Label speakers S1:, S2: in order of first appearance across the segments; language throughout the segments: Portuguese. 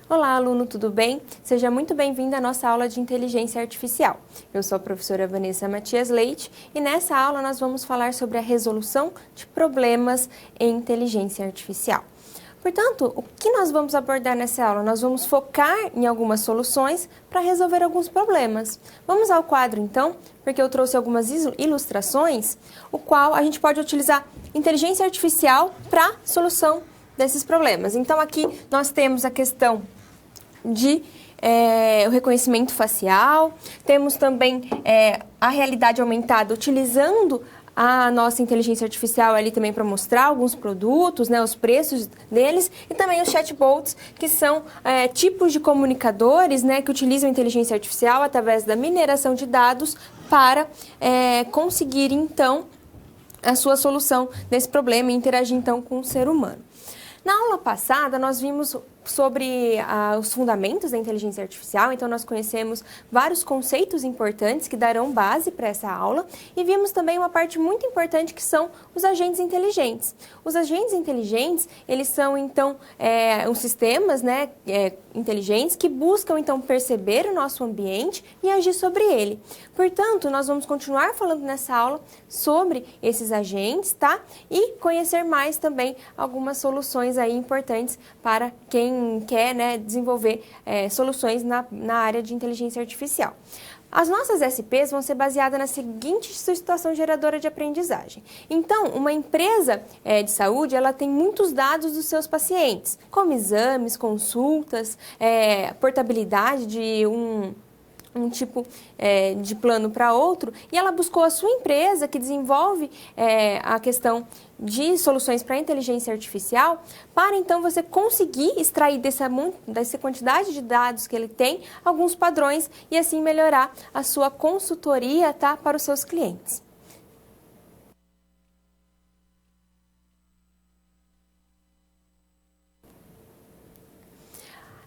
S1: Olá, aluno, tudo bem? Seja muito bem-vindo à nossa aula de Inteligência Artificial. Eu sou a professora Vanessa Matias Leite e nessa aula nós vamos falar sobre a resolução de problemas em inteligência artificial. Portanto, o que nós vamos abordar nessa aula? Nós vamos focar em algumas soluções para resolver alguns problemas. Vamos ao quadro, então, porque eu trouxe algumas ilustrações, o qual a gente pode utilizar inteligência artificial para solução desses problemas. Então, aqui nós temos a questão de o reconhecimento facial, temos também a realidade aumentada utilizando a nossa inteligência artificial ali também para mostrar alguns produtos, né, os preços deles, e também os chatbots, que são tipos de comunicadores, né, que utilizam a inteligência artificial através da mineração de dados para conseguir, então, a sua solução desse problema e interagir, então, com o ser humano. Na aula passada, nós vimos sobre os fundamentos da inteligência artificial, então nós conhecemos vários conceitos importantes que darão base para essa aula e vimos também uma parte muito importante que são os agentes inteligentes. Os agentes inteligentes, eles são então os sistemas, né, inteligentes que buscam então perceber o nosso ambiente e agir sobre ele. Portanto, nós vamos continuar falando nessa aula sobre esses agentes, tá? E conhecer mais também algumas soluções aí importantes para quem quer, né, desenvolver soluções na área de inteligência artificial. As nossas SPs vão ser baseadas na seguinte situação geradora de aprendizagem. Então, uma empresa de saúde, ela tem muitos dados dos seus pacientes, como exames, consultas, portabilidade de um tipo de plano para outro, e ela buscou a sua empresa que desenvolve a questão de soluções para inteligência artificial, para então você conseguir extrair dessa quantidade de dados que ele tem, alguns padrões e assim melhorar a sua consultoria, tá, para os seus clientes.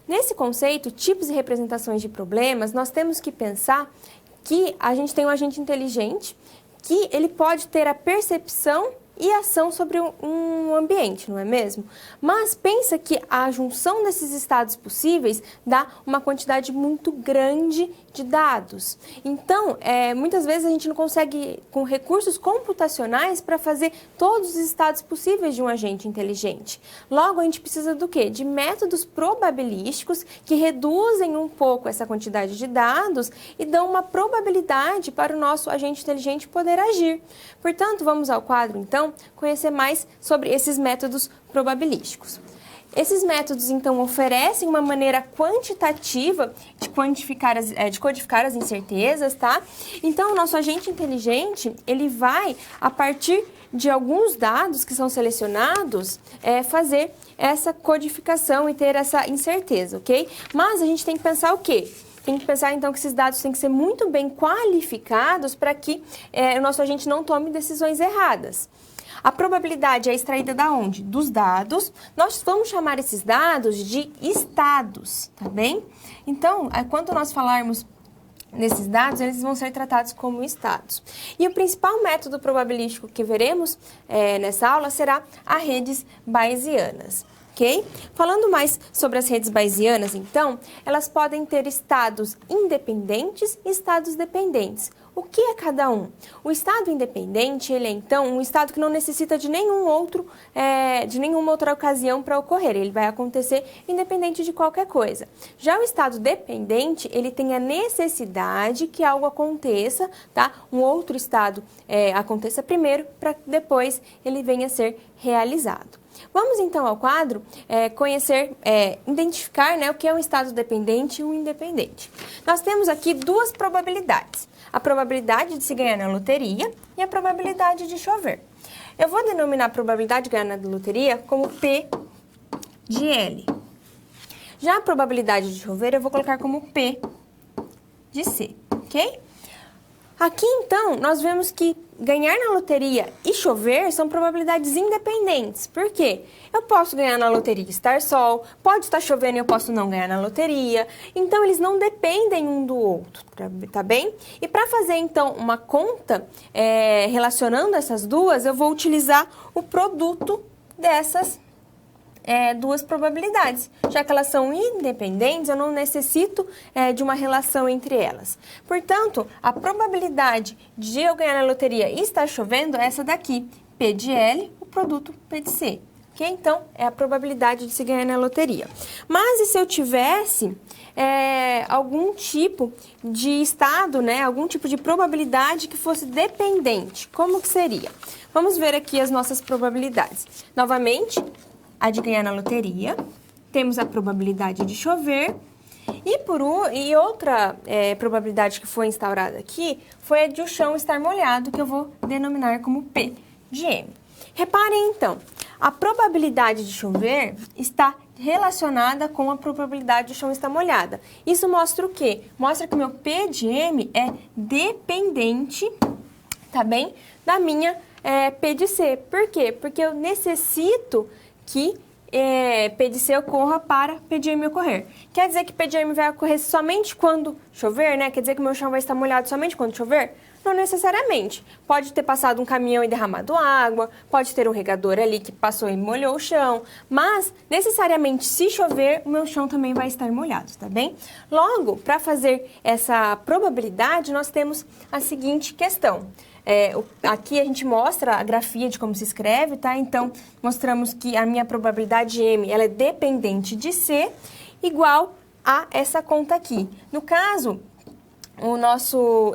S1: Nesse conceito, tipos e representações de problemas, nós temos que pensar que a gente tem um agente inteligente que ele pode ter a percepção e ação sobre um ambiente, não é mesmo? Mas pensa que a junção desses estados possíveis dá uma quantidade muito grande de dados. Então, muitas vezes a gente não consegue, com recursos computacionais, para fazer todos os estados possíveis de um agente inteligente. Logo, a gente precisa do quê? De métodos probabilísticos que reduzem um pouco essa quantidade de dados e dão uma probabilidade para o nosso agente inteligente poder agir. Portanto, vamos ao quadro, então, conhecer mais sobre esses métodos probabilísticos. Esses métodos, então, oferecem uma maneira quantitativa de codificar as incertezas, tá? Então, o nosso agente inteligente, ele vai, a partir de alguns dados que são selecionados, fazer essa codificação e ter essa incerteza, ok? Mas a gente tem que pensar o quê? Tem que pensar, então, que esses dados têm que ser muito bem qualificados para que o nosso agente não tome decisões erradas. A probabilidade é extraída da onde? Dos dados. Nós vamos chamar esses dados de estados, tá bem? Então, quando nós falarmos nesses dados, eles vão ser tratados como estados. E o principal método probabilístico que veremos nessa aula será as redes bayesianas. Okay? Falando mais sobre as redes bayesianas, então, elas podem ter estados independentes e estados dependentes. O que é cada um? O estado independente, ele é, então, um estado que não necessita de nenhuma outra ocasião para ocorrer. Ele vai acontecer independente de qualquer coisa. Já o estado dependente, ele tem a necessidade que algo aconteça, tá? Um outro estado aconteça primeiro, para depois ele venha a ser realizado. Vamos então ao quadro identificar, né, o que é um estado dependente e um independente. Nós temos aqui duas probabilidades. A probabilidade de se ganhar na loteria e a probabilidade de chover. Eu vou denominar a probabilidade de ganhar na loteria como P de L. Já a probabilidade de chover eu vou colocar como P de C, ok? Aqui, então, nós vemos que ganhar na loteria e chover são probabilidades independentes. Por quê? Eu posso ganhar na loteria e estar sol, pode estar chovendo e eu posso não ganhar na loteria. Então, eles não dependem um do outro, tá bem? E para fazer, então, uma conta relacionando essas duas, eu vou utilizar o produto dessas duas probabilidades. Já que elas são independentes, eu não necessito de uma relação entre elas. Portanto, a probabilidade de eu ganhar na loteria e estar chovendo é essa daqui, P de L, o produto P de C. Okay? Então, é a probabilidade de se ganhar na loteria. Mas e se eu tivesse algum tipo de estado, né, algum tipo de probabilidade que fosse dependente? Como que seria? Vamos ver aqui as nossas probabilidades. Novamente, a de ganhar na loteria, temos a probabilidade de chover, e outra probabilidade que foi instaurada aqui foi a de o chão estar molhado, que eu vou denominar como P de M. Reparem então, a probabilidade de chover está relacionada com a probabilidade do chão estar molhada. Isso mostra o quê? Mostra que o meu P de M é dependente, tá bem, da minha P de C. Por quê? Porque eu necessito que P de C ocorra para P de M ocorrer. Quer dizer que P de M vai ocorrer somente quando chover, né? Quer dizer que o meu chão vai estar molhado somente quando chover? Não necessariamente. Pode ter passado um caminhão e derramado água, pode ter um regador ali que passou e molhou o chão, mas necessariamente se chover, o meu chão também vai estar molhado, tá bem? Logo, para fazer essa probabilidade, nós temos a seguinte questão. Aqui a gente mostra a grafia de como se escreve, tá? Então, mostramos que a minha probabilidade M, ela é dependente de C, igual a essa conta aqui. No caso,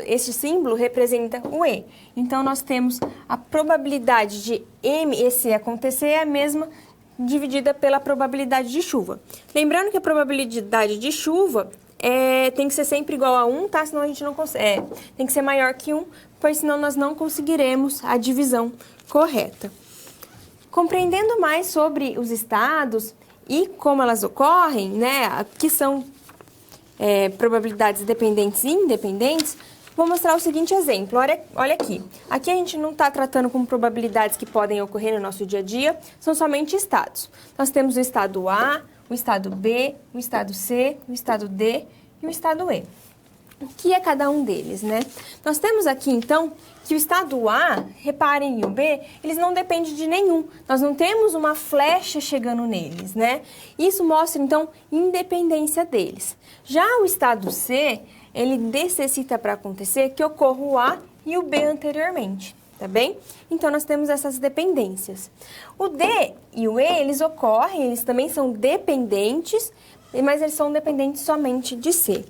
S1: esse símbolo representa o E. Então, nós temos a probabilidade de M e C acontecer é a mesma dividida pela probabilidade de chuva. Lembrando que a probabilidade de chuva tem que ser sempre igual a 1, tá? Senão a gente não consegue. Tem que ser maior que 1, pois senão nós não conseguiremos a divisão correta. Compreendendo mais sobre os estados e como elas ocorrem, né? Que são probabilidades dependentes e independentes, vou mostrar o seguinte exemplo. Olha aqui. Aqui a gente não está tratando com probabilidades que podem ocorrer no nosso dia a dia, são somente estados. Nós temos o estado A, o estado B, o estado C, o estado D e o estado E. O que é cada um deles, né? Nós temos aqui, então, que o estado A, reparem, e o B, eles não dependem de nenhum. Nós não temos uma flecha chegando neles, né? Isso mostra, então, independência deles. Já o estado C, ele necessita para acontecer que ocorra o A e o B anteriormente, tá bem? Então, nós temos essas dependências. O D e o E, eles ocorrem, eles também são dependentes, mas eles são dependentes somente de C.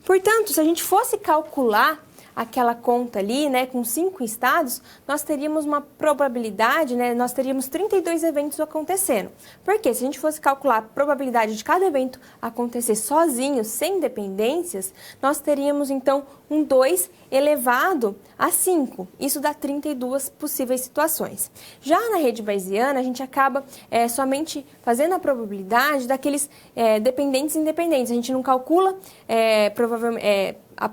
S1: Portanto, se a gente fosse calcular aquela conta ali, né, com 5 estados, nós teríamos uma probabilidade, né, nós teríamos 32 eventos acontecendo. Porque se a gente fosse calcular a probabilidade de cada evento acontecer sozinho, sem dependências, nós teríamos então um 2 elevado a 5. Isso dá 32 possíveis situações. Já na rede bayesiana, a gente acaba somente fazendo a probabilidade daqueles dependentes e independentes. A gente não calcula a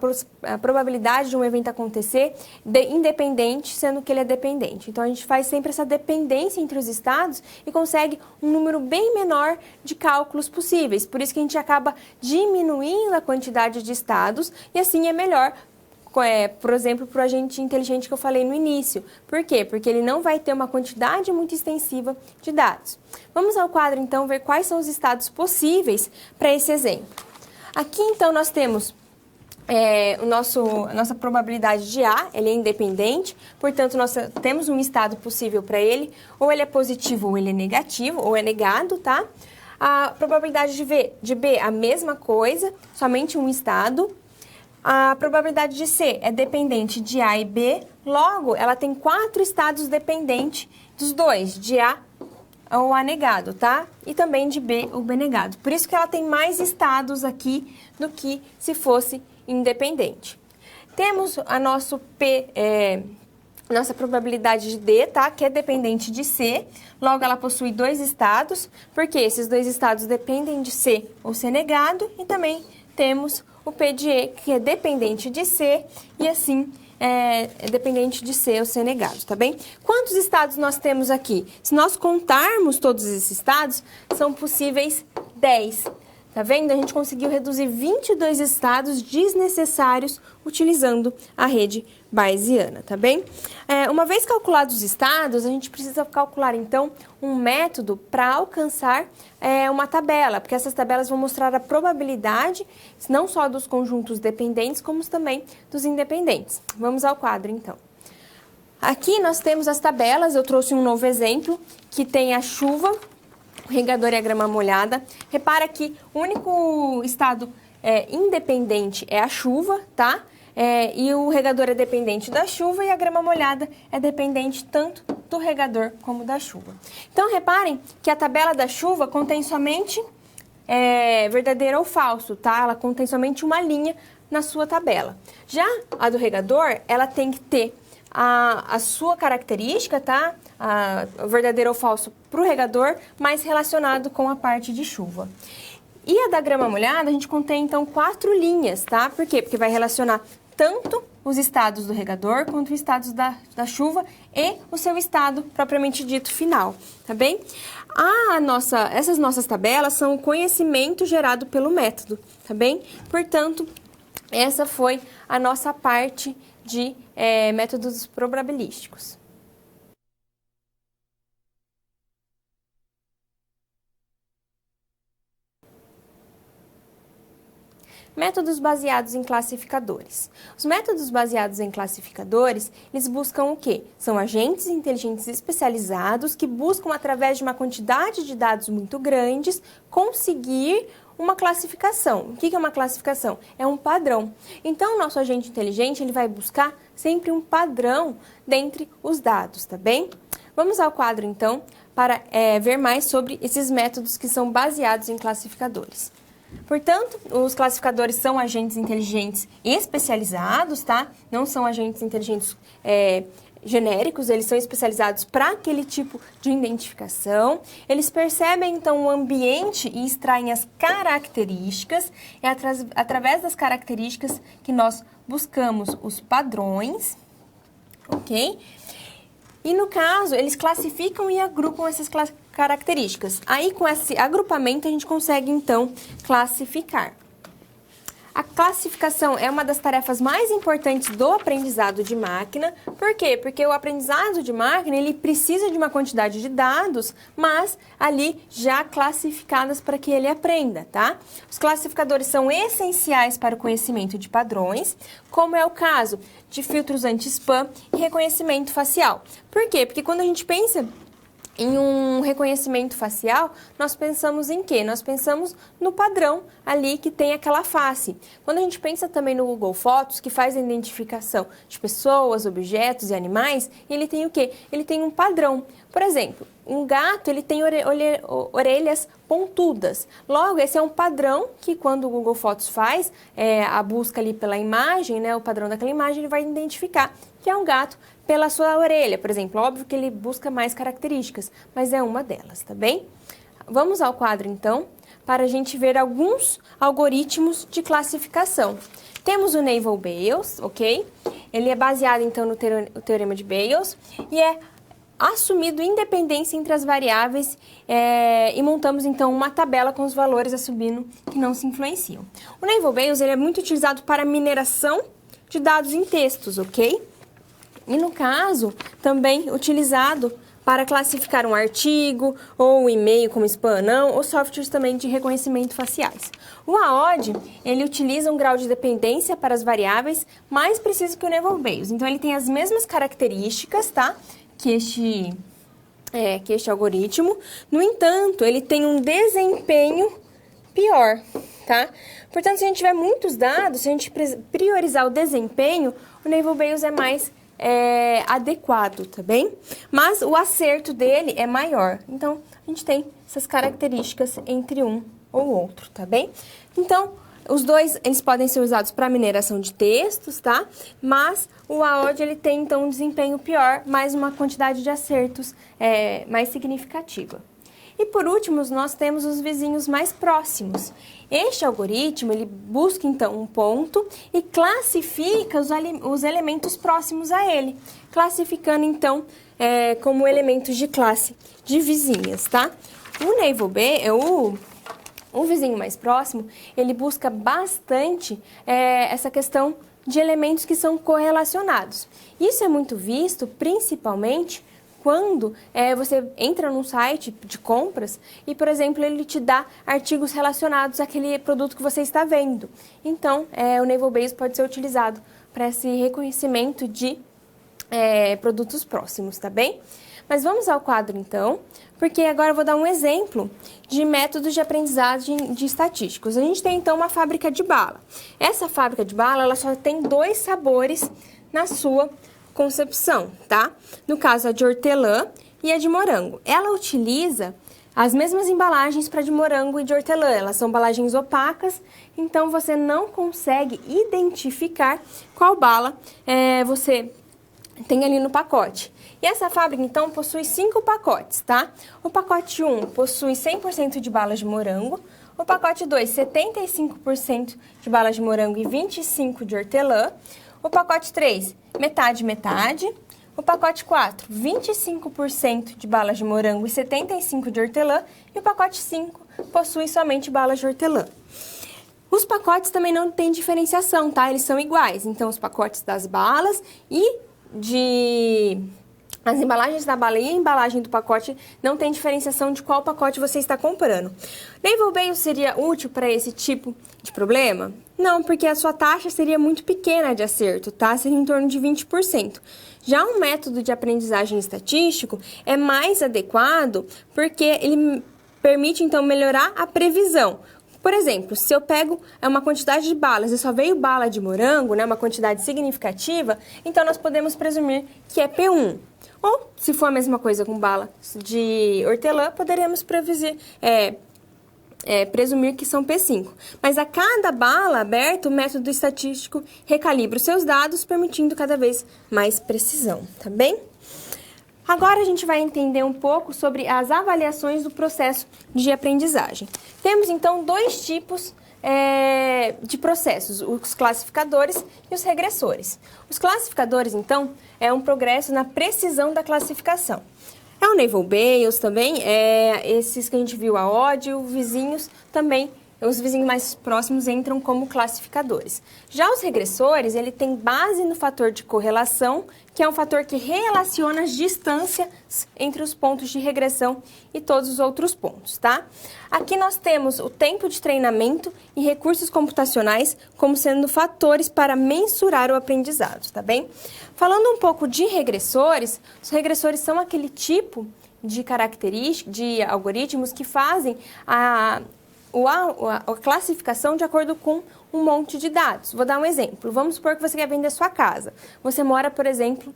S1: probabilidade de um evento acontecer independente, sendo que ele é dependente. Então, a gente faz sempre essa dependência entre os estados e consegue um número bem menor de cálculos possíveis. Por isso que a gente acaba diminuindo a quantidade de estados e assim é melhor, por exemplo, para o agente inteligente que eu falei no início. Por quê? Porque ele não vai ter uma quantidade muito extensiva de dados. Vamos ao quadro, então, ver quais são os estados possíveis para esse exemplo. Aqui, então, nós temos a nossa probabilidade de A, ele é independente, portanto, nós temos um estado possível para ele, ou ele é positivo ou ele é negativo, ou é negado, tá? A probabilidade de B, a mesma coisa, somente um estado. A probabilidade de C é dependente de A e B, logo, ela tem 4 estados dependentes dos dois, de A ou A negado, tá? E também de B ou B negado. Por isso que ela tem mais estados aqui do que se fosse independente. Temos a nossa probabilidade de D, tá? Que é dependente de C. Logo, ela possui 2 estados, porque esses 2 estados dependem de C ou C negado. E também temos o P de E, que é dependente de C, e assim é dependente de C ou C negado, tá bem? Quantos estados nós temos aqui? Se nós contarmos todos esses estados, são possíveis 10. Tá vendo? A gente conseguiu reduzir 22 estados desnecessários utilizando a rede bayesiana, tá bem? Uma vez calculados os estados, a gente precisa calcular, então, um método para alcançar uma tabela, porque essas tabelas vão mostrar a probabilidade, não só dos conjuntos dependentes, como também dos independentes. Vamos ao quadro, então. Aqui nós temos as tabelas, eu trouxe um novo exemplo, que tem a chuva, o regador e a grama molhada. Repara que o único estado independente é a chuva, tá? E o regador é dependente da chuva e a grama molhada é dependente tanto do regador como da chuva. Então, reparem que a tabela da chuva contém somente verdadeiro ou falso, tá? Ela contém somente uma linha na sua tabela. Já a do regador, ela tem que ter a sua característica, tá? O verdadeiro ou falso para o regador, mais relacionado com a parte de chuva. E a da grama molhada, a gente contém, então, 4 linhas, tá? Por quê? Porque vai relacionar tanto os estados do regador quanto os estados da chuva e o seu estado propriamente dito final, tá bem? Essas nossas tabelas são o conhecimento gerado pelo método, tá bem? Portanto, essa foi a nossa parte de métodos probabilísticos. Métodos baseados em classificadores. Os métodos baseados em classificadores, eles buscam o quê? São agentes inteligentes especializados que buscam, através de uma quantidade de dados muito grandes, conseguir uma classificação. O que é uma classificação? É um padrão. Então, o nosso agente inteligente, ele vai buscar sempre um padrão dentre os dados, tá bem? Vamos ao quadro, então, para ver mais sobre esses métodos que são baseados em classificadores. Portanto, os classificadores são agentes inteligentes especializados, tá? Não são agentes inteligentes genéricos, eles são especializados para aquele tipo de identificação. Eles percebem, então, o ambiente e extraem as características. É através das características que nós buscamos os padrões, ok? E, no caso, eles classificam e agrupam essas características. Aí, com esse agrupamento, a gente consegue, então, classificar. A classificação é uma das tarefas mais importantes do aprendizado de máquina. Por quê? Porque o aprendizado de máquina, ele precisa de uma quantidade de dados, mas ali já classificadas para que ele aprenda, tá? Os classificadores são essenciais para o conhecimento de padrões, como é o caso de filtros anti-spam e reconhecimento facial. Por quê? Porque quando a gente pensa em um reconhecimento facial, nós pensamos em quê? Nós pensamos no padrão ali que tem aquela face. Quando a gente pensa também no Google Fotos, que faz a identificação de pessoas, objetos e animais, ele tem o quê? Ele tem um padrão. Por exemplo, um gato, ele tem orelhas pontudas. Logo, esse é um padrão que, quando o Google Fotos faz a busca ali pela imagem, né, o padrão daquela imagem, ele vai identificar que é um gato pela sua orelha, por exemplo. Óbvio que ele busca mais características, mas é uma delas, tá bem? Vamos ao quadro, então, para a gente ver alguns algoritmos de classificação. Temos o Naval-Bayes, ok? Ele é baseado, então, no teorema de Bayes e é assumido independência entre as variáveis e montamos, então, uma tabela com os valores assumindo que não se influenciam. O Naval-Bayes, ele é muito utilizado para mineração de dados em textos, ok? E, no caso, também utilizado para classificar um artigo ou um e-mail como spam ou não, ou softwares também de reconhecimento faciais. O AOD, ele utiliza um grau de dependência para as variáveis mais preciso que o Naval-Bayes. Então, ele tem as mesmas características, tá? Que este algoritmo. No entanto, ele tem um desempenho pior, tá? Portanto, se a gente tiver muitos dados, se a gente priorizar o desempenho, o Naval-Bayes é mais adequado, tá bem? Mas o acerto dele é maior. Então, a gente tem essas características entre um ou outro, tá bem? Então, os dois, eles podem ser usados para mineração de textos, tá? Mas o AOD, ele tem, então, um desempenho pior, mais uma quantidade de acertos mais significativa. E, por último, nós temos os vizinhos mais próximos. Este algoritmo, ele busca, então, um ponto e classifica os elementos próximos a ele, classificando, então, como elementos de classe de vizinhas, tá? O Um vizinho mais próximo, ele busca bastante essa questão de elementos que são correlacionados. Isso é muito visto, principalmente, quando você entra num site de compras e, por exemplo, ele te dá artigos relacionados àquele produto que você está vendo. Então, o Naval Base pode ser utilizado para esse reconhecimento de produtos próximos, tá bem? Mas vamos ao quadro, então, porque agora eu vou dar um exemplo de métodos de aprendizagem de estatísticos. A gente tem, então, uma fábrica de bala. Essa fábrica de bala, ela só tem 2 sabores na sua concepção, tá? No caso, a de hortelã e a de morango. Ela utiliza as mesmas embalagens para de morango e de hortelã. Elas são embalagens opacas, então você não consegue identificar qual bala você tem ali no pacote. E essa fábrica, então, possui 5 pacotes, tá? O pacote 1 possui 100% de balas de morango, o pacote 2, 75% de balas de morango e 25% de hortelã, o pacote 3, metade, metade, o pacote 4, 25% de balas de morango e 75% de hortelã, e o pacote 5 possui somente balas de hortelã. Os pacotes também não têm diferenciação, tá? Eles são iguais, então os pacotes das balas e as embalagens da bala e a embalagem do pacote não tem diferenciação de qual pacote você está comprando. Naval Base seria útil para esse tipo de problema? Não, porque a sua taxa seria muito pequena de acerto, tá? Seria em torno de 20%. Já um método de aprendizagem estatístico é mais adequado porque ele permite, então, melhorar a previsão. Por exemplo, se eu pego uma quantidade de balas e só veio bala de morango, né, uma quantidade significativa, então nós podemos presumir que é P1. Ou, se for a mesma coisa com bala de hortelã, poderemos presumir que são P5. Mas a cada bala aberta, o método estatístico recalibra os seus dados, permitindo cada vez mais precisão, tá bem? Agora a gente vai entender um pouco sobre as avaliações do processo de aprendizagem. Temos, então, 2 tipos de processos, os classificadores e os regressores. Os classificadores, então, é um progresso na precisão da classificação. É o Naval Base também, esses que a gente viu, a OD, os vizinhos também. Os vizinhos mais próximos entram como classificadores. Já os regressores, ele tem base no fator de correlação, que é um fator que relaciona as distâncias entre os pontos de regressão e todos os outros pontos, tá? Aqui nós temos o tempo de treinamento e recursos computacionais como sendo fatores para mensurar o aprendizado, tá bem? Falando um pouco de regressores, os regressores são aquele tipo de característica, de algoritmos que fazem a classificação de acordo com um monte de dados. Vou dar um exemplo. Vamos supor que você quer vender sua casa. Você mora, por exemplo,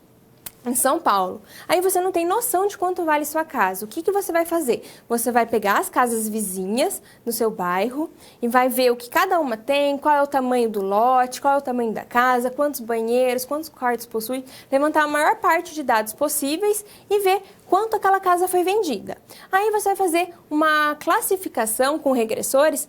S1: em São Paulo. Aí você não tem noção de quanto vale sua casa. O que você vai fazer? Você vai pegar as casas vizinhas no seu bairro e vai ver o que cada uma tem, qual é o tamanho do lote, qual é o tamanho da casa, quantos banheiros, quantos quartos possui, levantar a maior parte de dados possíveis e ver quanto aquela casa foi vendida. Aí você vai fazer uma classificação com regressores,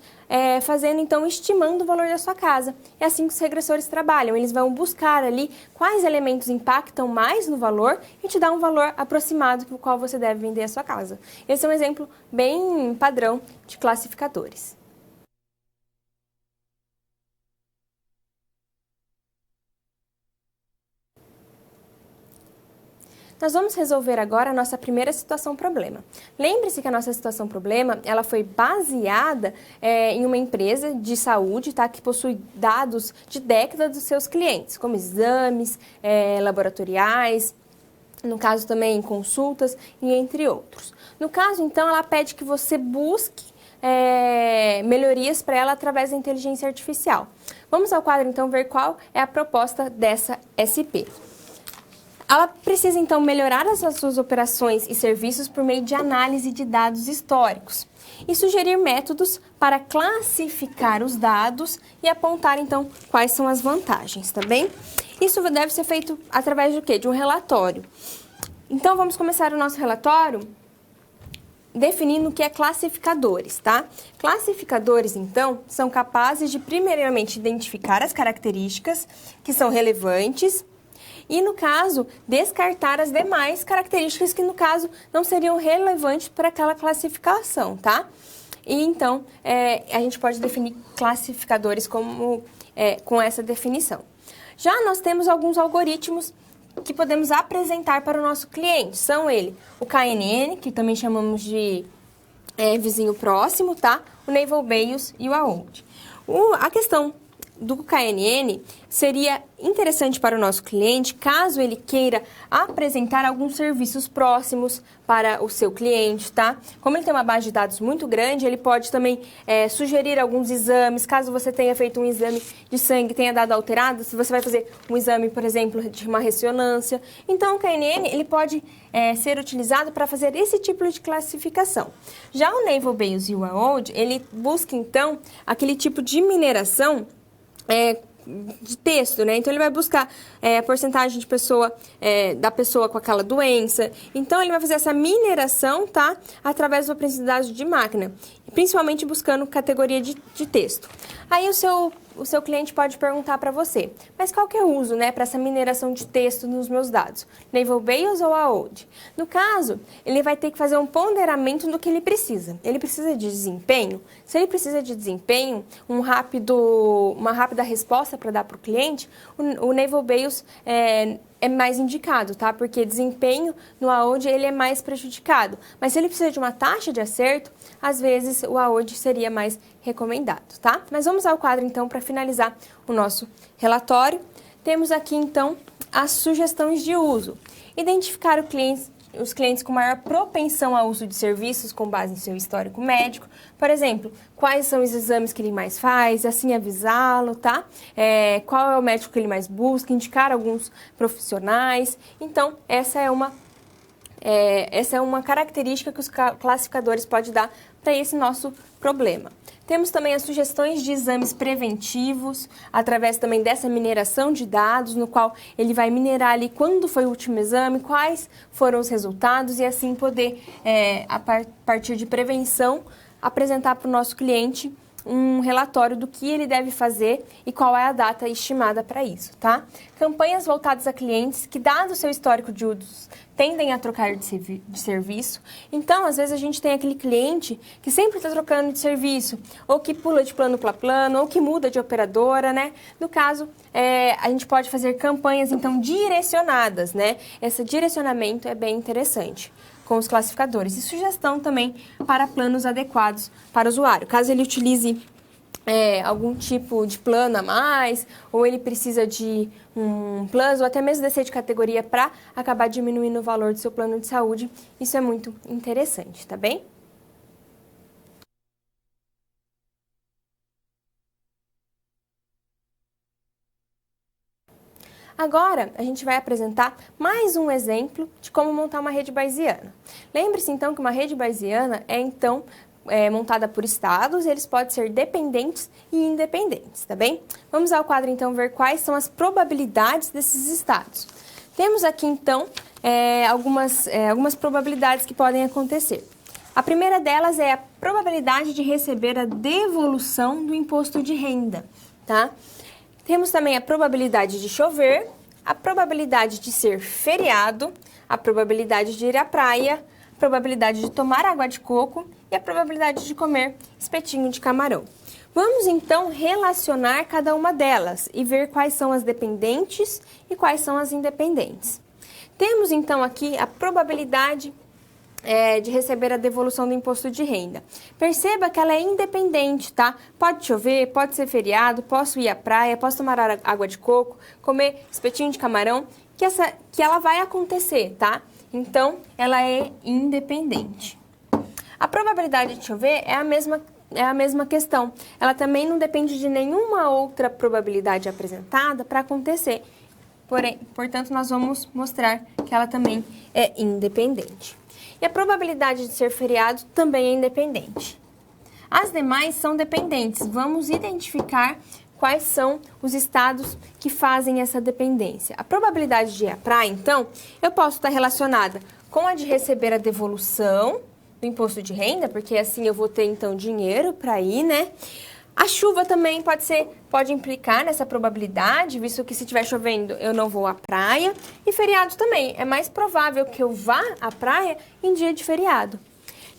S1: fazendo, então, estimando o valor da sua casa. É assim que os regressores trabalham. Eles vão buscar ali quais elementos impactam mais no valor e te dar um valor aproximado com o qual você deve vender a sua casa. Esse é um exemplo bem padrão de classificadores. Nós vamos resolver agora a nossa primeira situação problema. Lembre-se que a nossa situação problema, ela foi baseada em uma empresa de saúde, tá, que possui dados de décadas dos seus clientes, como exames, laboratoriais, no caso também consultas e entre outros. No caso, então, ela pede que você busque melhorias para ela através da inteligência artificial. Vamos ao quadro, então, ver qual é a proposta dessa SP. Ela precisa, então, melhorar as suas operações e serviços por meio de análise de dados históricos e sugerir métodos para classificar os dados e apontar, então, quais são as vantagens, tá bem? Isso deve ser feito através do quê? De um relatório. Então, vamos começar o nosso relatório definindo o que é classificadores, tá? Classificadores, então, são capazes de, primeiramente, identificar as características que são relevantes e, no caso, descartar as demais características que, no caso, não seriam relevantes para aquela classificação, tá? e então a gente pode definir classificadores com essa definição. Já nós temos alguns algoritmos que podemos apresentar para o nosso cliente. São o KNN, que também chamamos de vizinho próximo, tá? O Naval Bayes e o AOLD. A questão do KNN seria interessante para o nosso cliente caso ele queira apresentar alguns serviços próximos para o seu cliente, tá? Como ele tem uma base de dados muito grande, ele pode também sugerir alguns exames, caso você tenha feito um exame de sangue, tenha dado alterado, se você vai fazer um exame, por exemplo, de uma ressonância. Então, o KNN, ele pode ser utilizado para fazer esse tipo de classificação. Já o Naval Bayes e o AOLD, ele busca, então, aquele tipo de mineração de texto, né? Então, ele vai buscar a porcentagem de da pessoa com aquela doença. Então, ele vai fazer essa mineração, tá? Através do aprendizado de máquina, principalmente buscando categoria de texto. Aí, o seu cliente pode perguntar para você, mas qual que é o uso, né, para essa mineração de texto nos meus dados? Naval Bayes ou AOLD? No caso, ele vai ter que fazer um ponderamento do que ele precisa. Ele precisa de desempenho? Se ele precisa de desempenho, uma rápida resposta para dar para o cliente, o Naval Bayes é mais indicado, tá? Porque desempenho no AOLD ele é mais prejudicado. Mas se ele precisa de uma taxa de acerto, às vezes o AOLD seria mais recomendado, tá? Mas vamos ao quadro, então, para finalizar o nosso relatório. Temos aqui, então, as sugestões de uso. Identificar os clientes com maior propensão ao uso de serviços com base em seu histórico médico. Por exemplo, quais são os exames que ele mais faz, assim avisá-lo, tá? Qual é o médico que ele mais busca, indicar alguns profissionais. Então, essa é uma característica que os classificadores podem dar para esse nosso problema. Temos também as sugestões de exames preventivos, através também dessa mineração de dados, no qual ele vai minerar ali quando foi o último exame, quais foram os resultados e assim poder, a partir de prevenção, apresentar para o nosso cliente um relatório do que ele deve fazer e qual é a data estimada para isso, tá? Campanhas voltadas a clientes que, dado o seu histórico de usos, tendem a trocar de serviço. Então, às vezes, a gente tem aquele cliente que sempre está trocando de serviço, ou que pula de plano para plano, ou que muda de operadora, né? No caso, a gente pode fazer campanhas, então, direcionadas, né? Esse direcionamento é bem interessante com os classificadores. E sugestão também para planos adequados para o usuário. Caso ele utilize algum tipo de plano a mais, ou ele precisa de um plus, ou até mesmo descer de categoria para acabar diminuindo o valor do seu plano de saúde, isso é muito interessante, tá bem? Agora, a gente vai apresentar mais um exemplo de como montar uma rede bayesiana. Lembre-se, então, que uma rede bayesiana é montada por estados, e eles podem ser dependentes e independentes, tá bem? Vamos ao quadro, então, ver quais são as probabilidades desses estados. Temos aqui, então, algumas probabilidades que podem acontecer. A primeira delas é a probabilidade de receber a devolução do imposto de renda, tá? Temos também a probabilidade de chover, a probabilidade de ser feriado, a probabilidade de ir à praia, a probabilidade de tomar água de coco e a probabilidade de comer espetinho de camarão. Vamos, então, relacionar cada uma delas e ver quais são as dependentes e quais são as independentes. Temos, então, aqui a probabilidade de receber a devolução do imposto de renda. Perceba que ela é independente, tá? Pode chover, pode ser feriado, posso ir à praia, posso tomar água de coco, comer espetinho de camarão, que ela vai acontecer, tá? Então, ela é independente. A probabilidade de chover é a mesma questão. Ela também não depende de nenhuma outra probabilidade apresentada para acontecer. Portanto, nós vamos mostrar que ela também é independente. E a probabilidade de ser feriado também é independente. As demais são dependentes. Vamos identificar quais são os estados que fazem essa dependência. A probabilidade de ir à praia, então, eu posso estar relacionada com a de receber a devolução do imposto de renda, porque assim eu vou ter, então, dinheiro para ir, né? A chuva também pode implicar nessa probabilidade, visto que se estiver chovendo eu não vou à praia. E feriado também. É mais provável que eu vá à praia em dia de feriado.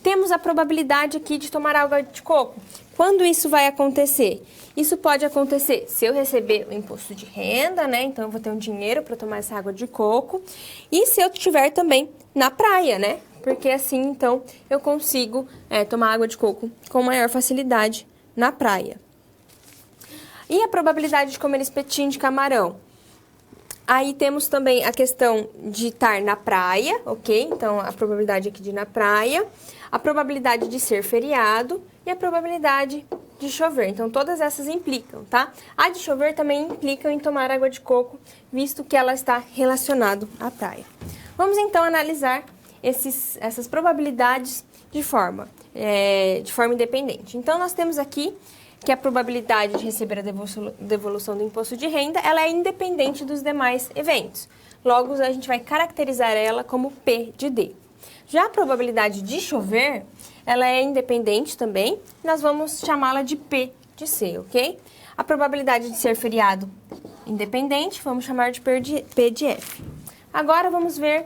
S1: Temos a probabilidade aqui de tomar água de coco. Quando isso vai acontecer? Isso pode acontecer se eu receber o imposto de renda, né? Então, eu vou ter um dinheiro para tomar essa água de coco. E se eu estiver também na praia, né? Porque assim, então, eu consigo tomar água de coco com maior facilidade na praia. E a probabilidade de comer espetinho de camarão? Aí temos também a questão de estar na praia, ok? Então, a probabilidade aqui de ir na praia, a probabilidade de ser feriado e a probabilidade de chover. Então, todas essas implicam, tá? A de chover também implica em tomar água de coco, visto que ela está relacionada à praia. Vamos, então, analisar essas probabilidades de forma independente. Então, nós temos aqui que a probabilidade de receber a devolução do imposto de renda, ela é independente dos demais eventos. Logo, a gente vai caracterizar ela como P de D. Já a probabilidade de chover, ela é independente também, nós vamos chamá-la de P de C, ok? A probabilidade de ser feriado independente, vamos chamar de P de F. Agora, vamos ver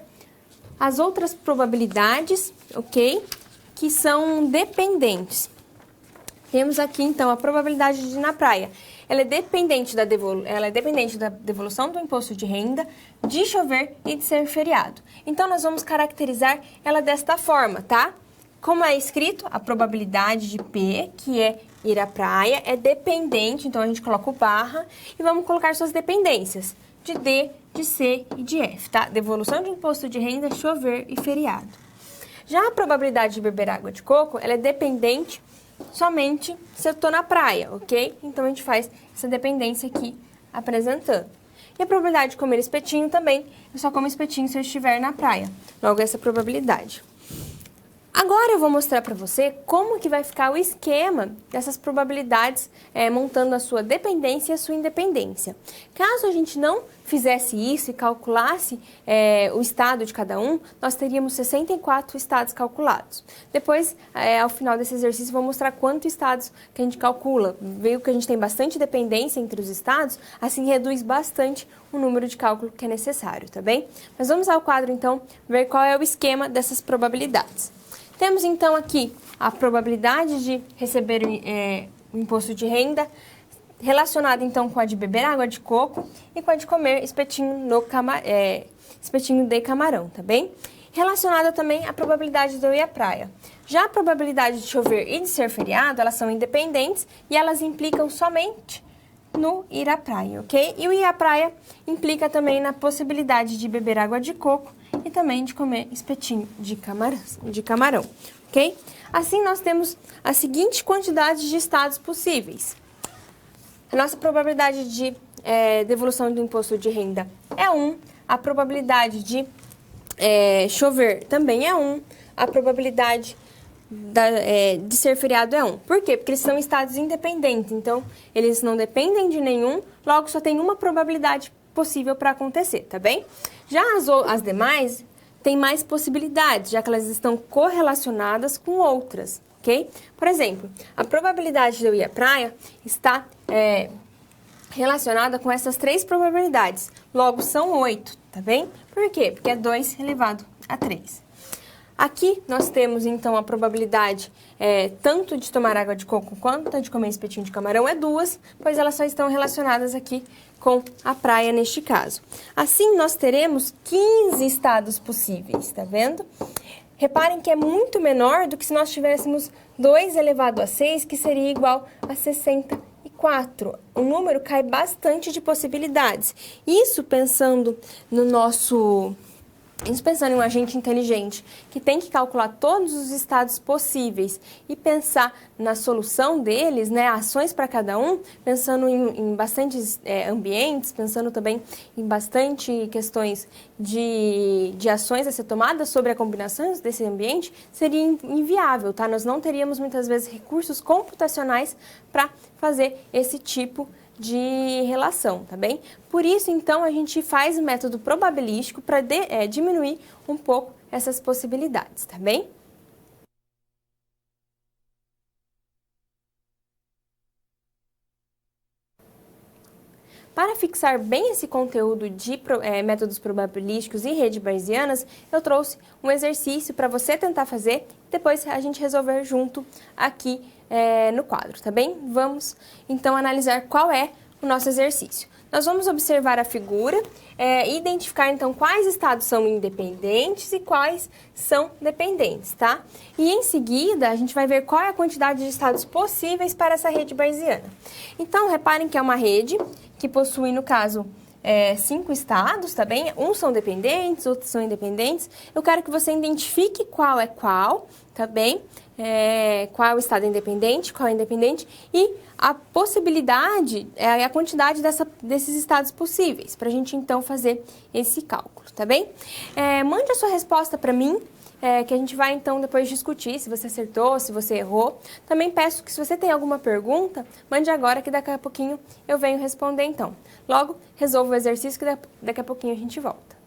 S1: as outras probabilidades, ok? Que são dependentes. Temos aqui, então, a probabilidade de ir na praia. Ela é dependente da devolução do imposto de renda, de chover e de ser feriado. Então, nós vamos caracterizar ela desta forma, tá? Como é escrito, a probabilidade de P, que é ir à praia, é dependente, então a gente coloca o barra e vamos colocar suas dependências de D, de C e de F, tá? Devolução de imposto de renda, chover e feriado. Já a probabilidade de beber água de coco, ela é dependente somente se eu estou na praia, ok? Então, a gente faz essa dependência aqui apresentando. E a probabilidade de comer espetinho também, eu só como espetinho se eu estiver na praia. Logo, essa probabilidade. Agora, eu vou mostrar para você como que vai ficar o esquema dessas probabilidades, montando a sua dependência e a sua independência. Caso a gente não fizesse isso e calculasse o estado de cada um, nós teríamos 64 estados calculados. Depois, ao final desse exercício, eu vou mostrar quantos estados que a gente calcula. Veio que a gente tem bastante dependência entre os estados, assim reduz bastante o número de cálculo que é necessário, tá bem? Mas vamos ao quadro, então, ver qual é o esquema dessas probabilidades. Temos, então, aqui a probabilidade de receber o imposto de renda relacionada, então, com a de beber água de coco e com a de comer espetinho de camarão, tá bem? Relacionada também à probabilidade de eu ir à praia. Já a probabilidade de chover e de ser feriado, elas são independentes e elas implicam somente no ir à praia, ok? E o ir à praia implica também na possibilidade de beber água de coco e também de comer espetinho de camarão, ok? Assim, nós temos a seguinte quantidade de estados possíveis. A nossa probabilidade de devolução do imposto de renda é 1, a probabilidade de chover também é 1, a probabilidade de ser feriado é 1. Por quê? Porque eles são estados independentes, então eles não dependem de nenhum, logo só tem uma probabilidade possível para acontecer, tá bem? Já as demais têm mais possibilidades, já que elas estão correlacionadas com outras, ok? Por exemplo, a probabilidade de eu ir à praia está relacionada com essas 3 probabilidades, logo são 8, tá bem? Por quê? Porque é 2 elevado a 3. Aqui nós temos, então, a probabilidade tanto de tomar água de coco quanto de comer espetinho de camarão é 2, pois elas só estão relacionadas aqui com a praia neste caso. Assim, nós teremos 15 estados possíveis, tá vendo? Reparem que é muito menor do que se nós tivéssemos 2 elevado a 6, que seria igual a 64. O número cai bastante de possibilidades. Isso pensando pensando em um agente inteligente que tem que calcular todos os estados possíveis e pensar na solução deles, né, ações para cada um, pensando em bastantes ambientes, pensando também em bastante questões de ações a ser tomadas sobre a combinação desse ambiente, seria inviável, tá? Nós não teríamos muitas vezes recursos computacionais para fazer esse tipo de relação, tá bem? Por isso, então, a gente faz o método probabilístico para diminuir um pouco essas possibilidades, tá bem? Para fixar bem esse conteúdo de métodos probabilísticos e redes bayesianas, eu trouxe um exercício para você tentar fazer depois a gente resolver junto aqui no quadro, tá bem? Vamos então analisar qual é o nosso exercício. Nós vamos observar a figura e identificar então quais estados são independentes e quais são dependentes, tá? E em seguida a gente vai ver qual é a quantidade de estados possíveis para essa rede bayesiana. Então reparem que é uma rede que possui, no caso, 5 estados, tá bem? Uns são dependentes, outros são independentes. Eu quero que você identifique qual é qual, tá bem? Qual é o estado independente, qual é independente e a possibilidade, a quantidade desses estados possíveis, para a gente então fazer esse cálculo, tá bem? Mande a sua resposta para mim, que a gente vai então depois discutir se você acertou, se você errou. Também peço que se você tem alguma pergunta, mande agora que daqui a pouquinho eu venho responder então. Logo, resolva o exercício que daqui a pouquinho a gente volta.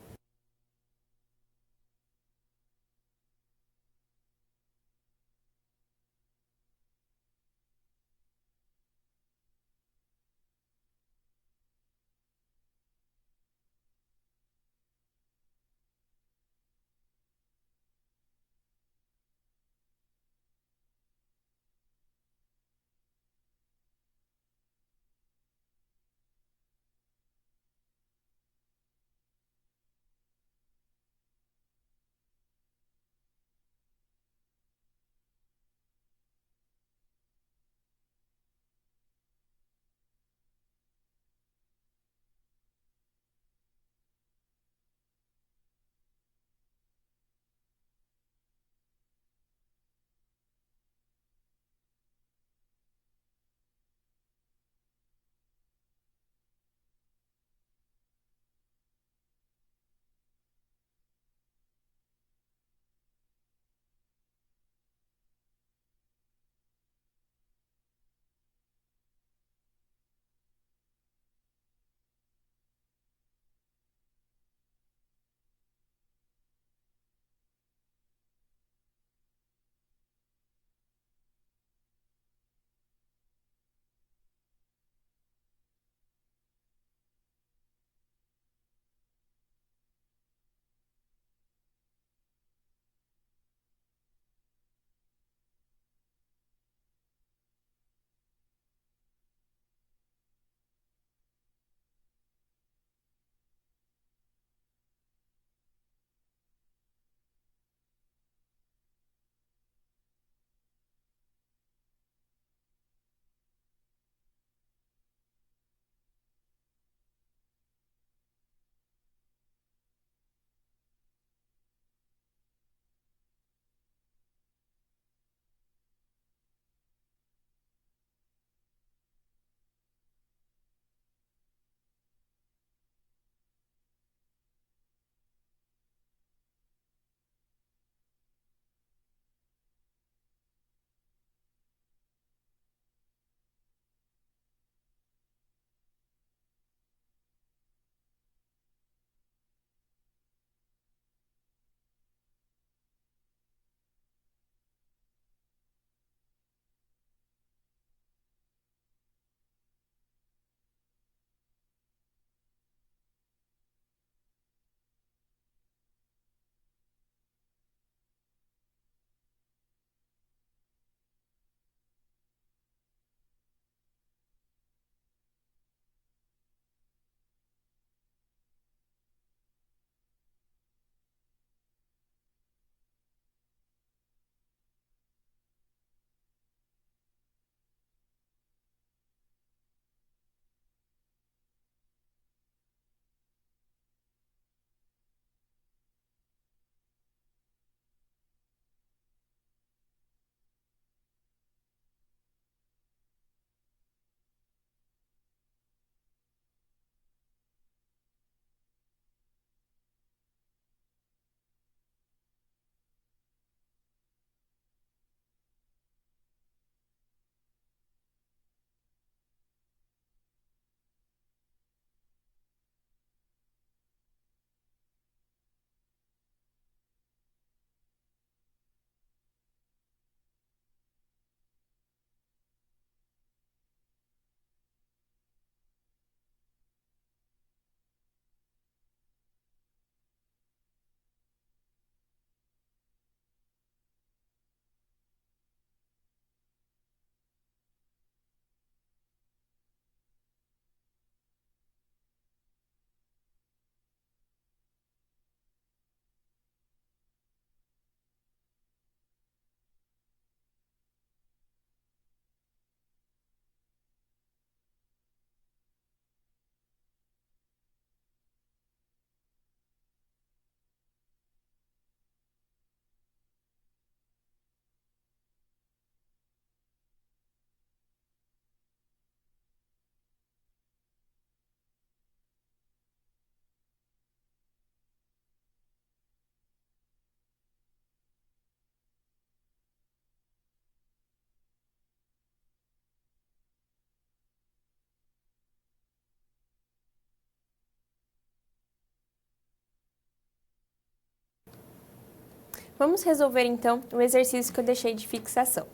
S1: Vamos resolver, então, o exercício que eu deixei de fixação.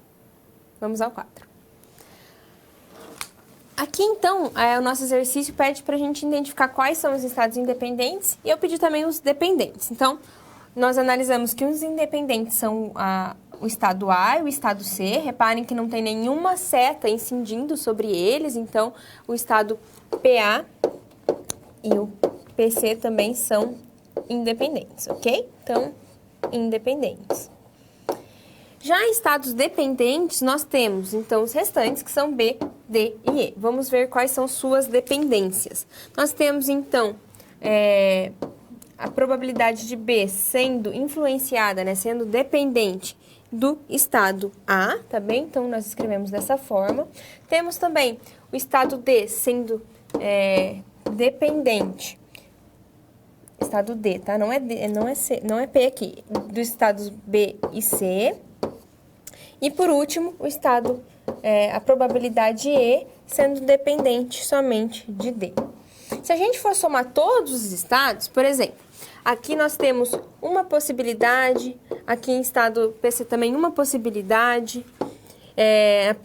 S1: Vamos ao quadro. Aqui, então, o nosso exercício pede para a gente identificar quais são os estados independentes e eu pedi também os dependentes. Então, nós analisamos que os independentes são o estado A e o estado C. Reparem que não tem nenhuma seta incidindo sobre eles, então o estado PA e o PC também são independentes, ok? Então, independentes. Já em estados dependentes, nós temos, então, os restantes, que são B, D e E. Vamos ver quais são suas dependências. Nós temos, então, a probabilidade de B sendo influenciada, né, sendo dependente do estado A, tá bem? Então, nós escrevemos dessa forma. Temos também o estado D sendo dependente. Estado D, tá? Não é D, não é C, não é P aqui. Dos estados B e C. E, por último, o estado, a probabilidade E sendo dependente somente de D. Se a gente for somar todos os estados, por exemplo, aqui nós temos uma possibilidade, aqui em estado PC também uma possibilidade,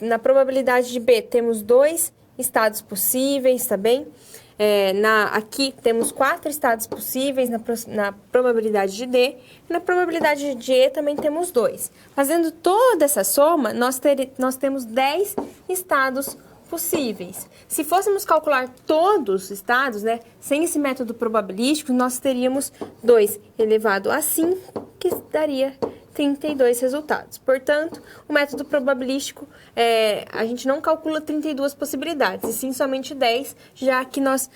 S1: na probabilidade de B temos 2 estados possíveis, tá bem? Aqui temos 4 estados possíveis na probabilidade de D, e na probabilidade de E também temos 2. Fazendo toda essa soma, nós temos 10 estados possíveis. Se fôssemos calcular todos os estados, né, sem esse método probabilístico, nós teríamos 2 elevado a 5, que daria 32 resultados. Portanto, o método probabilístico, a gente não calcula 32 possibilidades, e sim somente 10, já que nós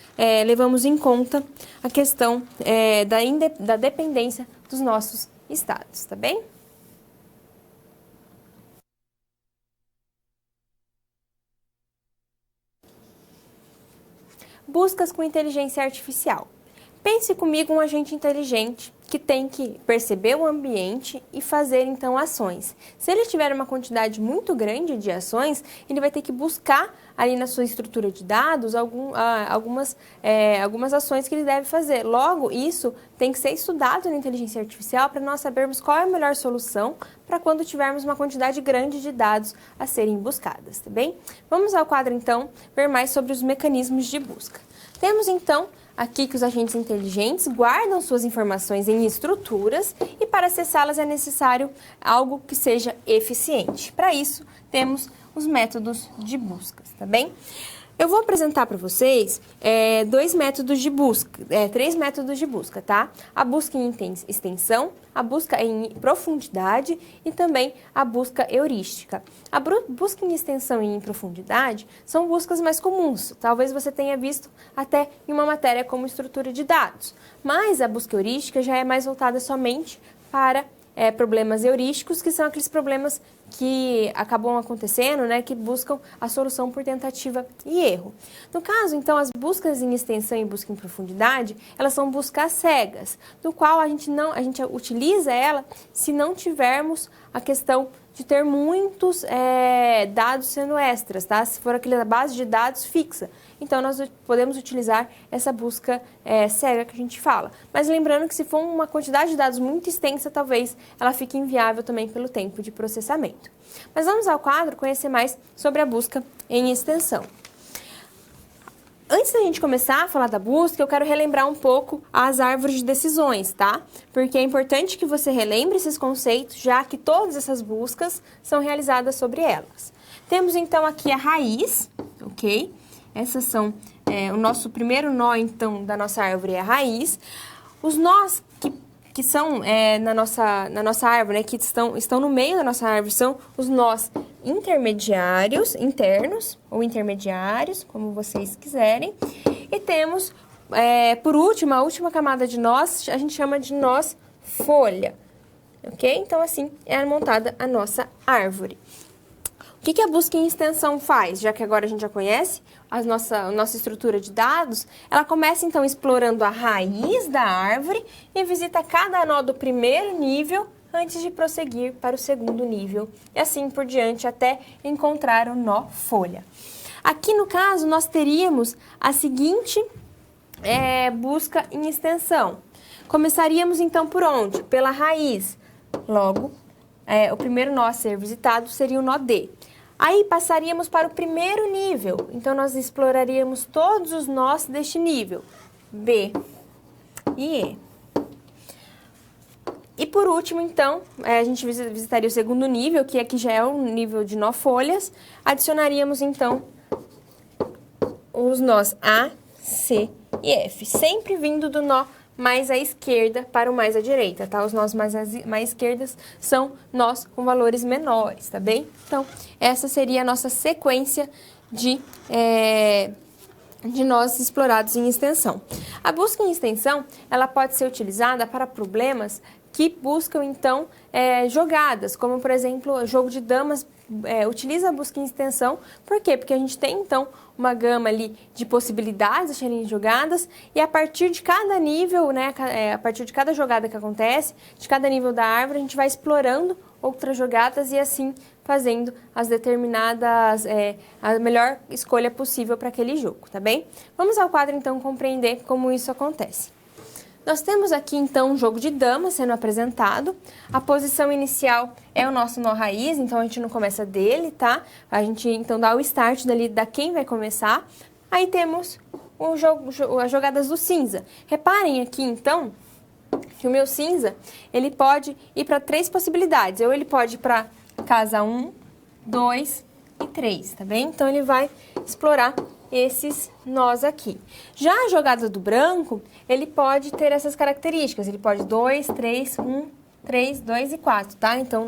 S1: levamos em conta a questão da dependência dos nossos estados, tá bem? Buscas com inteligência artificial. Pense comigo um agente inteligente que tem que perceber o ambiente e fazer, então, ações. Se ele tiver uma quantidade muito grande de ações, ele vai ter que buscar ali na sua estrutura de dados algumas ações que ele deve fazer. Logo, isso tem que ser estudado na inteligência artificial para nós sabermos qual é a melhor solução para quando tivermos uma quantidade grande de dados a serem buscadas, tá bem? Vamos ao quadro, então, ver mais sobre os mecanismos de busca. Temos, então, aqui que os agentes inteligentes guardam suas informações em estruturas e para acessá-las é necessário algo que seja eficiente. Para isso, temos os métodos de busca, tá bem? Eu vou apresentar para vocês três métodos de busca, tá? A busca em extensão, a busca em profundidade e também a busca heurística. A busca em extensão e em profundidade são buscas mais comuns, talvez você tenha visto até em uma matéria como estrutura de dados, mas a busca heurística já é mais voltada somente para problemas heurísticos, que são aqueles problemas que acabam acontecendo, né, que buscam a solução por tentativa e erro. No caso, então, as buscas em extensão e busca em profundidade, elas são buscas cegas, no qual a gente utiliza ela se não tivermos a questão de ter muitos dados sendo extras, tá? Se for aquela base de dados fixa. Então, nós podemos utilizar essa busca cega que a gente fala. Mas lembrando que se for uma quantidade de dados muito extensa, talvez ela fique inviável também pelo tempo de processamento. Mas vamos ao quadro conhecer mais sobre a busca em extensão. Antes da gente começar a falar da busca, eu quero relembrar um pouco as árvores de decisões, tá? Porque é importante que você relembre esses conceitos, já que todas essas buscas são realizadas sobre elas. Temos então aqui a raiz, ok? Essas são o nosso primeiro nó, então, da nossa árvore é a raiz. Os nós que são na nossa árvore, né, que estão no meio da nossa árvore, são os nós intermediários, internos ou intermediários, como vocês quiserem. E temos, por último, a última camada de nós, a gente chama de nós folha, ok? Então, assim é montada a nossa árvore. O que a busca em extensão faz? Já que agora a gente já conhece a nossa estrutura de dados, ela começa então explorando a raiz da árvore e visita cada nó do primeiro nível antes de prosseguir para o segundo nível e assim por diante até encontrar o nó folha. Aqui no caso nós teríamos a seguinte busca em extensão. Começaríamos então por onde? Pela raiz. Logo, o primeiro nó a ser visitado seria o nó D. Aí passaríamos para o primeiro nível, então nós exploraríamos todos os nós deste nível, B e E. E por último, então, a gente visitaria o segundo nível, que aqui já é um nível de nó folhas, adicionaríamos então os nós A, C e F, sempre vindo do nó mais à esquerda para o mais à direita, tá? Os nós mais esquerdas são nós com valores menores, tá bem? Então, essa seria a nossa sequência de nós explorados em extensão. A busca em extensão, ela pode ser utilizada para problemas que buscam, então, jogadas, como, por exemplo, o jogo de damas utiliza a busca em extensão. Por quê? Porque a gente tem, então, uma gama ali de possibilidades a serem jogadas e a partir de cada nível, né, a partir de cada jogada que acontece, de cada nível da árvore, a gente vai explorando outras jogadas e assim fazendo as determinadas, a melhor escolha possível para aquele jogo, tá bem? Vamos ao quadro, então, compreender como isso acontece. Nós temos aqui, então, um jogo de damas sendo apresentado. A posição inicial é o nosso nó raiz, então a gente não começa dele, tá? A gente, então, dá o start dali, da quem vai começar. Aí temos as jogadas do cinza. Reparem aqui, então, que o meu cinza, ele pode ir para 3 possibilidades. Ou ele pode ir para casa 1, 2 e 3, tá bem? Então, ele vai explorar esses nós aqui. Já a jogada do branco, ele pode ter essas características. Ele pode 2, 3, 1, 3, 2 e 4, tá? Então,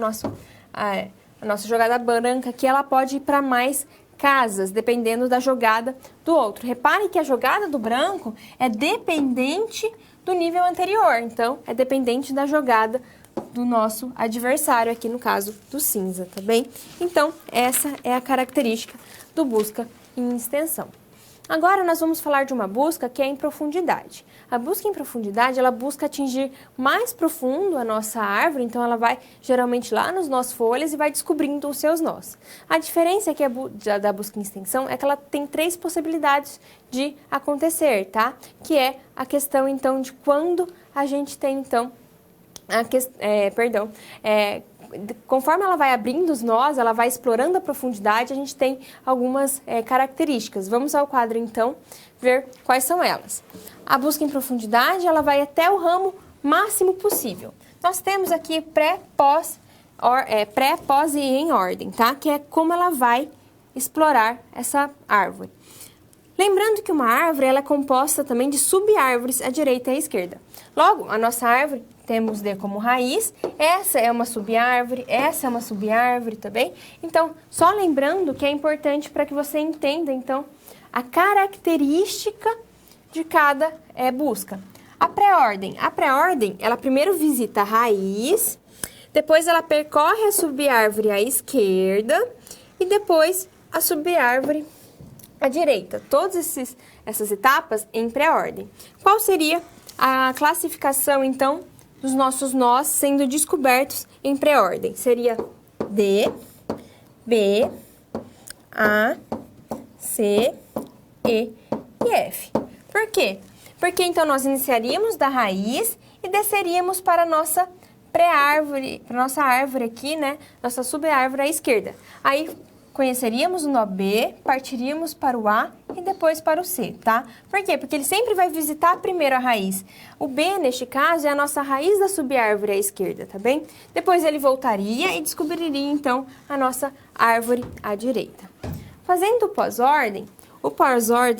S1: a nossa jogada branca aqui, ela pode ir para mais casas, dependendo da jogada do outro. Repare que a jogada do branco é dependente do nível anterior. Então, é dependente da jogada do nosso adversário, aqui no caso do cinza, tá bem? Então, essa é a característica do busca em extensão. Agora, nós vamos falar de uma busca que é em profundidade. A busca em profundidade, ela busca atingir mais profundo a nossa árvore, então ela vai geralmente lá nos nós folhas e vai descobrindo os seus nós. A diferença aqui da busca em extensão é que ela tem 3 possibilidades de acontecer, tá? Que é a questão, então, de quando a gente tem, então, conforme ela vai abrindo os nós, ela vai explorando a profundidade, a gente tem algumas características. Vamos ao quadro, então, ver quais são elas. A busca em profundidade, ela vai até o ramo máximo possível. Nós temos aqui pré, pós e em ordem, tá? Que é como ela vai explorar essa árvore. Lembrando que uma árvore, ela é composta também de sub-árvores à direita e à esquerda. Logo, a nossa árvore temos D como raiz, essa é uma sub-árvore, essa é uma sub-árvore também. Então, só lembrando que é importante para que você entenda, então, a característica de cada busca. A pré-ordem, ela primeiro visita a raiz, depois ela percorre a sub-árvore à esquerda e depois a sub-árvore à direita. Todas essas etapas em pré-ordem. Qual seria a classificação, então, dos nossos nós sendo descobertos em pré-ordem? Seria D, B, A, C, E e F. Por quê? Porque, então, nós iniciaríamos da raiz e desceríamos para a nossa pré-árvore, para a nossa árvore aqui, né? Nossa sub-árvore à esquerda. Aí, conheceríamos o nó B, partiríamos para o A e depois para o C, tá? Por quê? Porque ele sempre vai visitar primeiro a raiz. O B, neste caso, é a nossa raiz da sub-árvore à esquerda, tá bem? Depois ele voltaria e descobriria, então, a nossa árvore à direita. Fazendo o pós-ordem,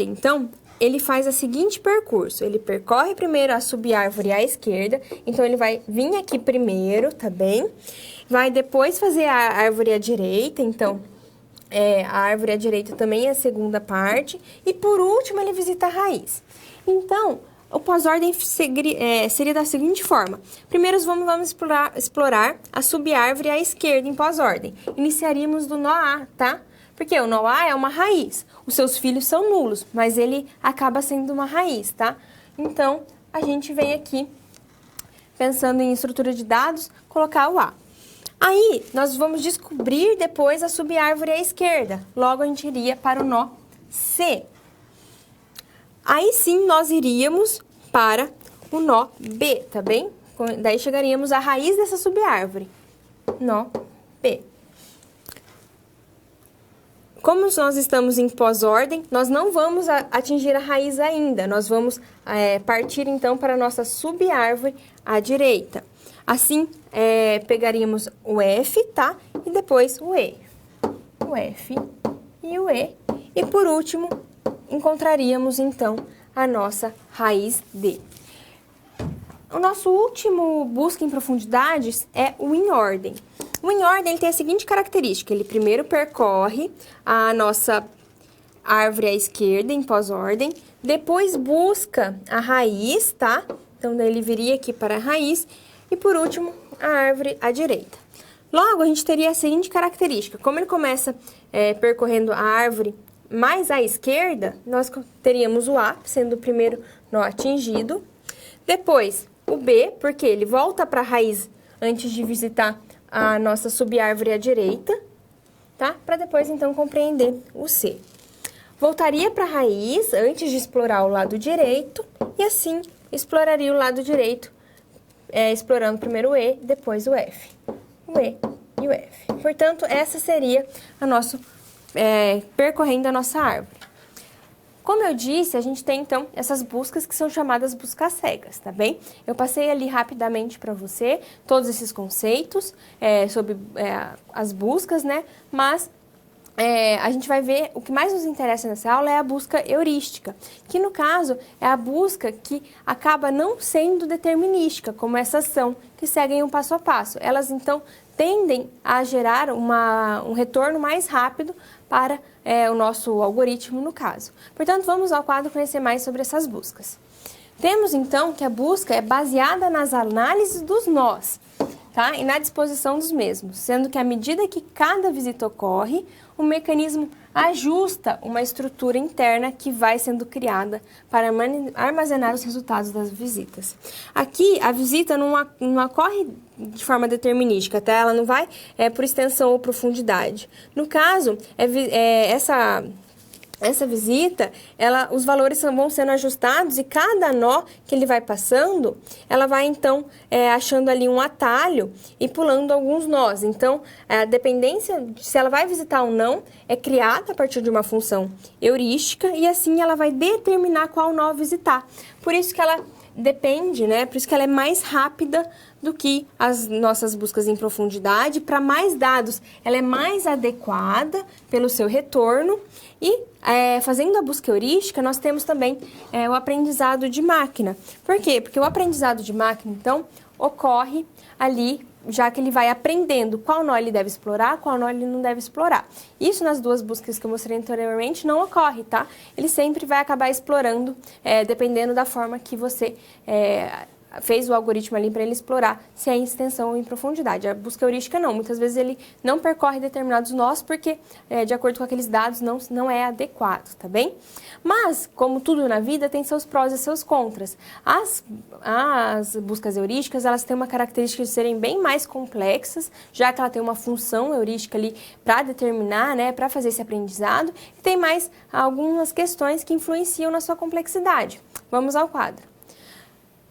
S1: então, ele faz o seguinte percurso. Ele percorre primeiro a sub-árvore à esquerda, então ele vai vir aqui primeiro, tá bem? Vai depois fazer a árvore à direita, então a árvore à direita também é a segunda parte. E por último, ele visita a raiz. Então, o pós-ordem seria da seguinte forma. Primeiro, vamos explorar a sub-árvore à esquerda em pós-ordem. Iniciaríamos do nó A, tá? Porque o nó A é uma raiz. Os seus filhos são nulos, mas ele acaba sendo uma raiz, tá? Então, a gente vem aqui, pensando em estrutura de dados, colocar o A. Aí, nós vamos descobrir depois a sub-árvore à esquerda. Logo, a gente iria para o nó C. Aí sim, nós iríamos para o nó B, tá bem? Daí chegaríamos à raiz dessa subárvore. Nó P. Como nós estamos em pós-ordem, nós não vamos atingir a raiz ainda. Nós vamos partir, então, para a nossa subárvore à direita. Assim, pegaríamos o F, tá? E depois o E. O F e o E. E, por último, encontraríamos, então, a nossa raiz D. O nosso último busca em profundidades é o em ordem. O em ordem ele tem a seguinte característica: ele primeiro percorre a nossa árvore à esquerda em pós-ordem, depois busca a raiz, tá? Então, daí ele viria aqui para a raiz e, por último, a árvore à direita. Logo, a gente teria a seguinte característica: como ele começa percorrendo a árvore mais à esquerda, nós teríamos o A, sendo o primeiro nó atingido. Depois, o B, porque ele volta para a raiz antes de visitar a nossa subárvore à direita, tá? Para depois, então, compreender o C. Voltaria para a raiz antes de explorar o lado direito e, assim, exploraria o lado direito, explorando primeiro o E, depois o F. O E e o F. Portanto, essa seria a nossa, percorrendo a nossa árvore. Como eu disse, a gente tem, então, essas buscas que são chamadas buscas cegas, tá bem? Eu passei ali rapidamente para você todos esses conceitos sobre as buscas, né? Mas a gente vai ver, o que mais nos interessa nessa aula é a busca heurística, que no caso é a busca que acaba não sendo determinística, como essas são, que seguem um passo a passo. Elas, então, tendem a gerar um retorno mais rápido para o nosso algoritmo, no caso. Portanto, vamos ao quadro conhecer mais sobre essas buscas. Temos, então, que a busca é baseada nas análises dos nós, tá? E na disposição dos mesmos, sendo que à medida que cada visita ocorre, o mecanismo ajusta uma estrutura interna que vai sendo criada para armazenar os resultados das visitas. Aqui, a visita não ocorre de forma determinística, tá? Ela não vai por extensão ou profundidade. No caso, essa visita, os valores vão sendo ajustados e cada nó que ele vai passando, ela vai, então, achando ali um atalho e pulando alguns nós. Então, a dependência de se ela vai visitar ou não é criada a partir de uma função heurística e, assim, ela vai determinar qual nó visitar. Por isso que ela depende, né? Por isso que ela é mais rápida do que as nossas buscas em profundidade. Para mais dados, ela é mais adequada pelo seu retorno. E, fazendo a busca heurística, nós temos também o aprendizado de máquina. Por quê? Porque o aprendizado de máquina, então, ocorre ali, já que ele vai aprendendo qual nó ele deve explorar, qual nó ele não deve explorar. Isso nas duas buscas que eu mostrei anteriormente não ocorre, tá? Ele sempre vai acabar explorando, dependendo da forma que você fez o algoritmo ali para ele explorar se é em extensão ou em profundidade. A busca heurística não, muitas vezes ele não percorre determinados nós porque, de acordo com aqueles dados, não é adequado, tá bem? Mas, como tudo na vida, tem seus prós e seus contras. As buscas heurísticas, elas têm uma característica de serem bem mais complexas, já que ela tem uma função heurística ali para determinar, né, para fazer esse aprendizado, e tem mais algumas questões que influenciam na sua complexidade. Vamos ao quadro.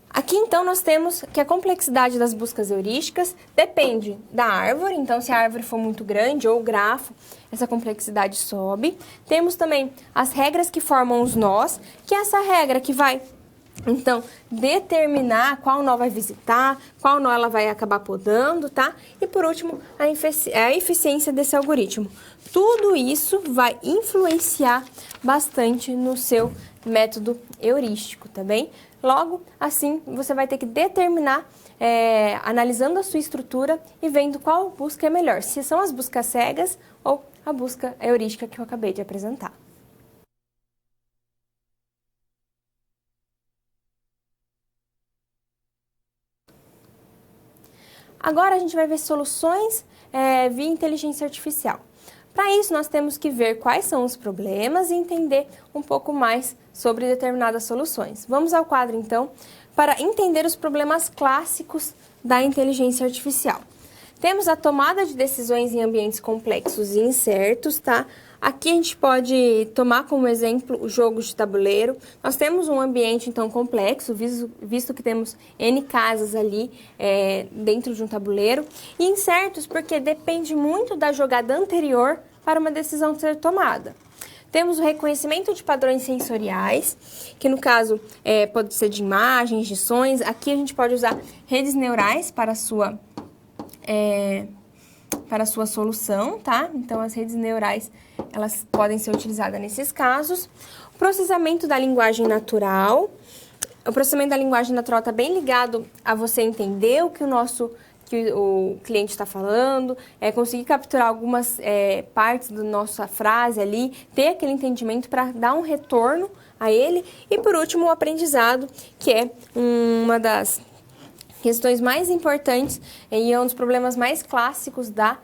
S1: Aqui, então, nós temos que a complexidade das buscas heurísticas depende da árvore. Então, se a árvore for muito grande ou o grafo, essa complexidade sobe. Temos também as regras que formam os nós, que é essa regra que vai, então, determinar qual nó vai visitar, qual nó ela vai acabar podando, tá? E, por último, a eficiência desse algoritmo. Tudo isso vai influenciar bastante no seu método heurístico, tá bem? Logo, assim, você vai ter que determinar, analisando a sua estrutura e vendo qual busca é melhor, se são as buscas cegas ou a busca heurística que eu acabei de apresentar. Agora, a gente vai ver soluções via inteligência artificial. Para isso, nós temos que ver quais são os problemas e entender um pouco mais sobre determinadas soluções. Vamos ao quadro, então, para entender os problemas clássicos da inteligência artificial. Temos a tomada de decisões em ambientes complexos e incertos, tá? Aqui a gente pode tomar como exemplo o jogo de tabuleiro. Nós temos um ambiente, então, complexo, visto que temos N casas ali dentro de um tabuleiro. E incertos porque depende muito da jogada anterior para uma decisão ser tomada. Temos o reconhecimento de padrões sensoriais, que no caso pode ser de imagens, de sons. Aqui a gente pode usar redes neurais para a sua solução, tá? Então, as redes neurais, elas podem ser utilizadas nesses casos. O processamento da linguagem natural. O processamento da linguagem natural está bem ligado a você entender o que o cliente está falando, conseguir capturar algumas partes da nossa frase ali, ter aquele entendimento para dar um retorno a ele. E, por último, o aprendizado, que é uma das questões mais importantes e é um dos problemas mais clássicos da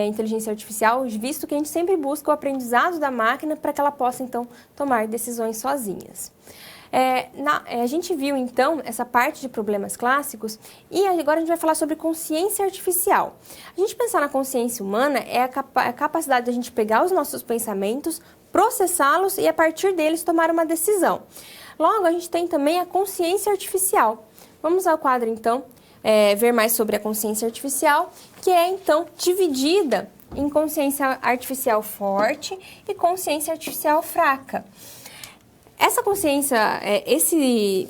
S1: inteligência artificial, visto que a gente sempre busca o aprendizado da máquina para que ela possa, então, tomar decisões sozinhas. A gente viu, então, essa parte de problemas clássicos e agora a gente vai falar sobre consciência artificial. A gente pensar na consciência humana é a capacidade de a gente pegar os nossos pensamentos, processá-los e, a partir deles, tomar uma decisão. Logo, a gente tem também a consciência artificial. Vamos ao quadro, então, ver mais sobre a consciência artificial, que é, então, dividida em consciência artificial forte e consciência artificial fraca. Essa consciência,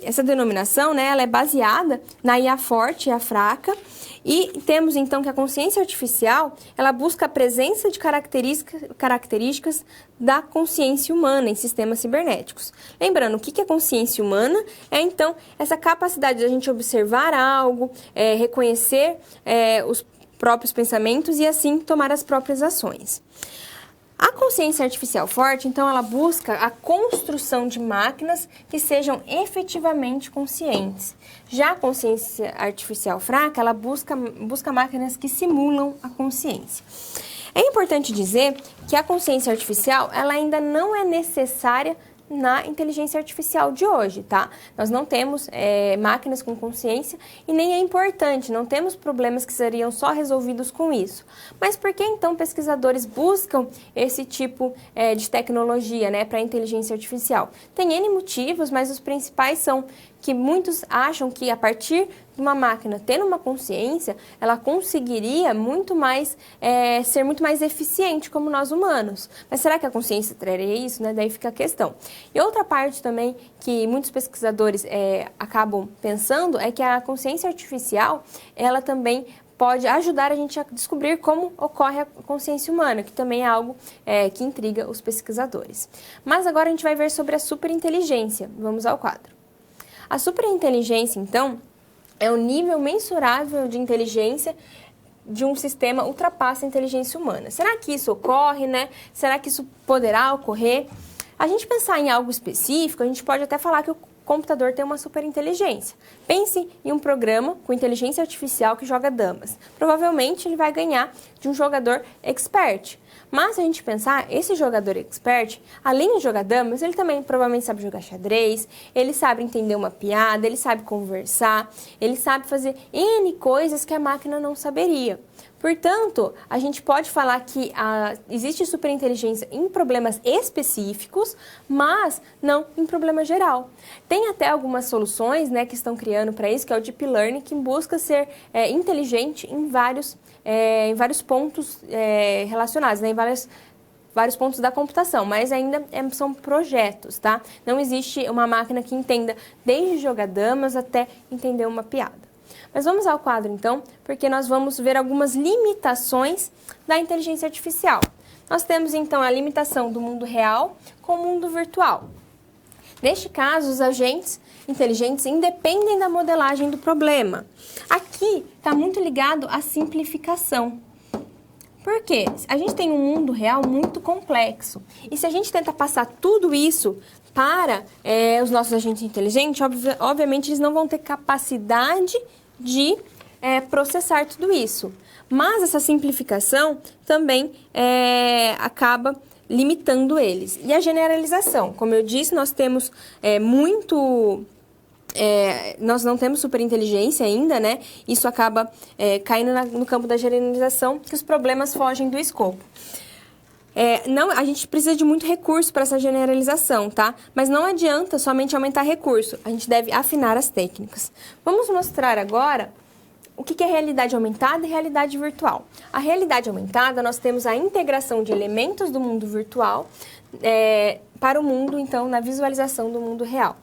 S1: essa denominação, né, ela é baseada na IA forte e a fraca, e temos então que a consciência artificial, ela busca a presença de características da consciência humana em sistemas cibernéticos. Lembrando, o que é consciência humana? É então essa capacidade de a gente observar algo, reconhecer os próprios pensamentos e assim tomar as próprias ações. A consciência artificial forte, então, ela busca a construção de máquinas que sejam efetivamente conscientes. Já a consciência artificial fraca, ela busca máquinas que simulam a consciência. É importante dizer que a consciência artificial, ela ainda não é necessária na inteligência artificial de hoje, tá? Nós não temos máquinas com consciência e nem é importante, não temos problemas que seriam só resolvidos com isso. Mas por que então pesquisadores buscam esse tipo de tecnologia, né, para a inteligência artificial? Tem N motivos, mas os principais são que muitos acham que a partir de uma máquina tendo uma consciência, ela conseguiria ser muito mais eficiente como nós humanos. Mas será que a consciência traria isso, né? Daí fica a questão. E outra parte também que muitos pesquisadores acabam pensando é que a consciência artificial, ela também pode ajudar a gente a descobrir como ocorre a consciência humana, que também é algo que intriga os pesquisadores. Mas agora a gente vai ver sobre a superinteligência. Vamos ao quadro. A superinteligência, então, é o nível mensurável de inteligência de um sistema ultrapassa a inteligência humana. Será que isso ocorre, né? Será que isso poderá ocorrer? A gente pensar em algo específico, a gente pode até falar que o computador tem uma superinteligência. Pense em um programa com inteligência artificial que joga damas. Provavelmente ele vai ganhar de um jogador expert. Mas se a gente pensar, esse jogador expert, além de jogar damas, ele também provavelmente sabe jogar xadrez, ele sabe entender uma piada, ele sabe conversar, ele sabe fazer N coisas que a máquina não saberia. Portanto, a gente pode falar que existe superinteligência em problemas específicos, mas não em problema geral. Tem até algumas soluções, né, que estão criando para isso, que é o Deep Learning, que busca ser inteligente em vários pontos relacionados, né, em vários pontos da computação, mas ainda são projetos, tá? Não existe uma máquina que entenda desde jogar damas até entender uma piada. Mas vamos ao quadro, então, porque nós vamos ver algumas limitações da inteligência artificial. Nós temos, então, a limitação do mundo real com o mundo virtual. Neste caso, os agentes inteligentes independem da modelagem do problema. Aqui está muito ligado à simplificação. Por quê? A gente tem um mundo real muito complexo. E se a gente tenta passar tudo isso para os nossos agentes inteligentes, obviamente eles não vão ter capacidade de processar tudo isso. Mas essa simplificação também acaba limitando eles. E a generalização, como eu disse, nós temos nós não temos superinteligência ainda, né? Isso acaba caindo no campo da generalização, que os problemas fogem do escopo. Não, a gente precisa de muito recurso para essa generalização, tá? Mas não adianta somente aumentar recurso, a gente deve afinar as técnicas. Vamos mostrar agora o que é realidade aumentada e realidade virtual. A realidade aumentada, nós temos a integração de elementos do mundo virtual para o mundo, então, na visualização do mundo real.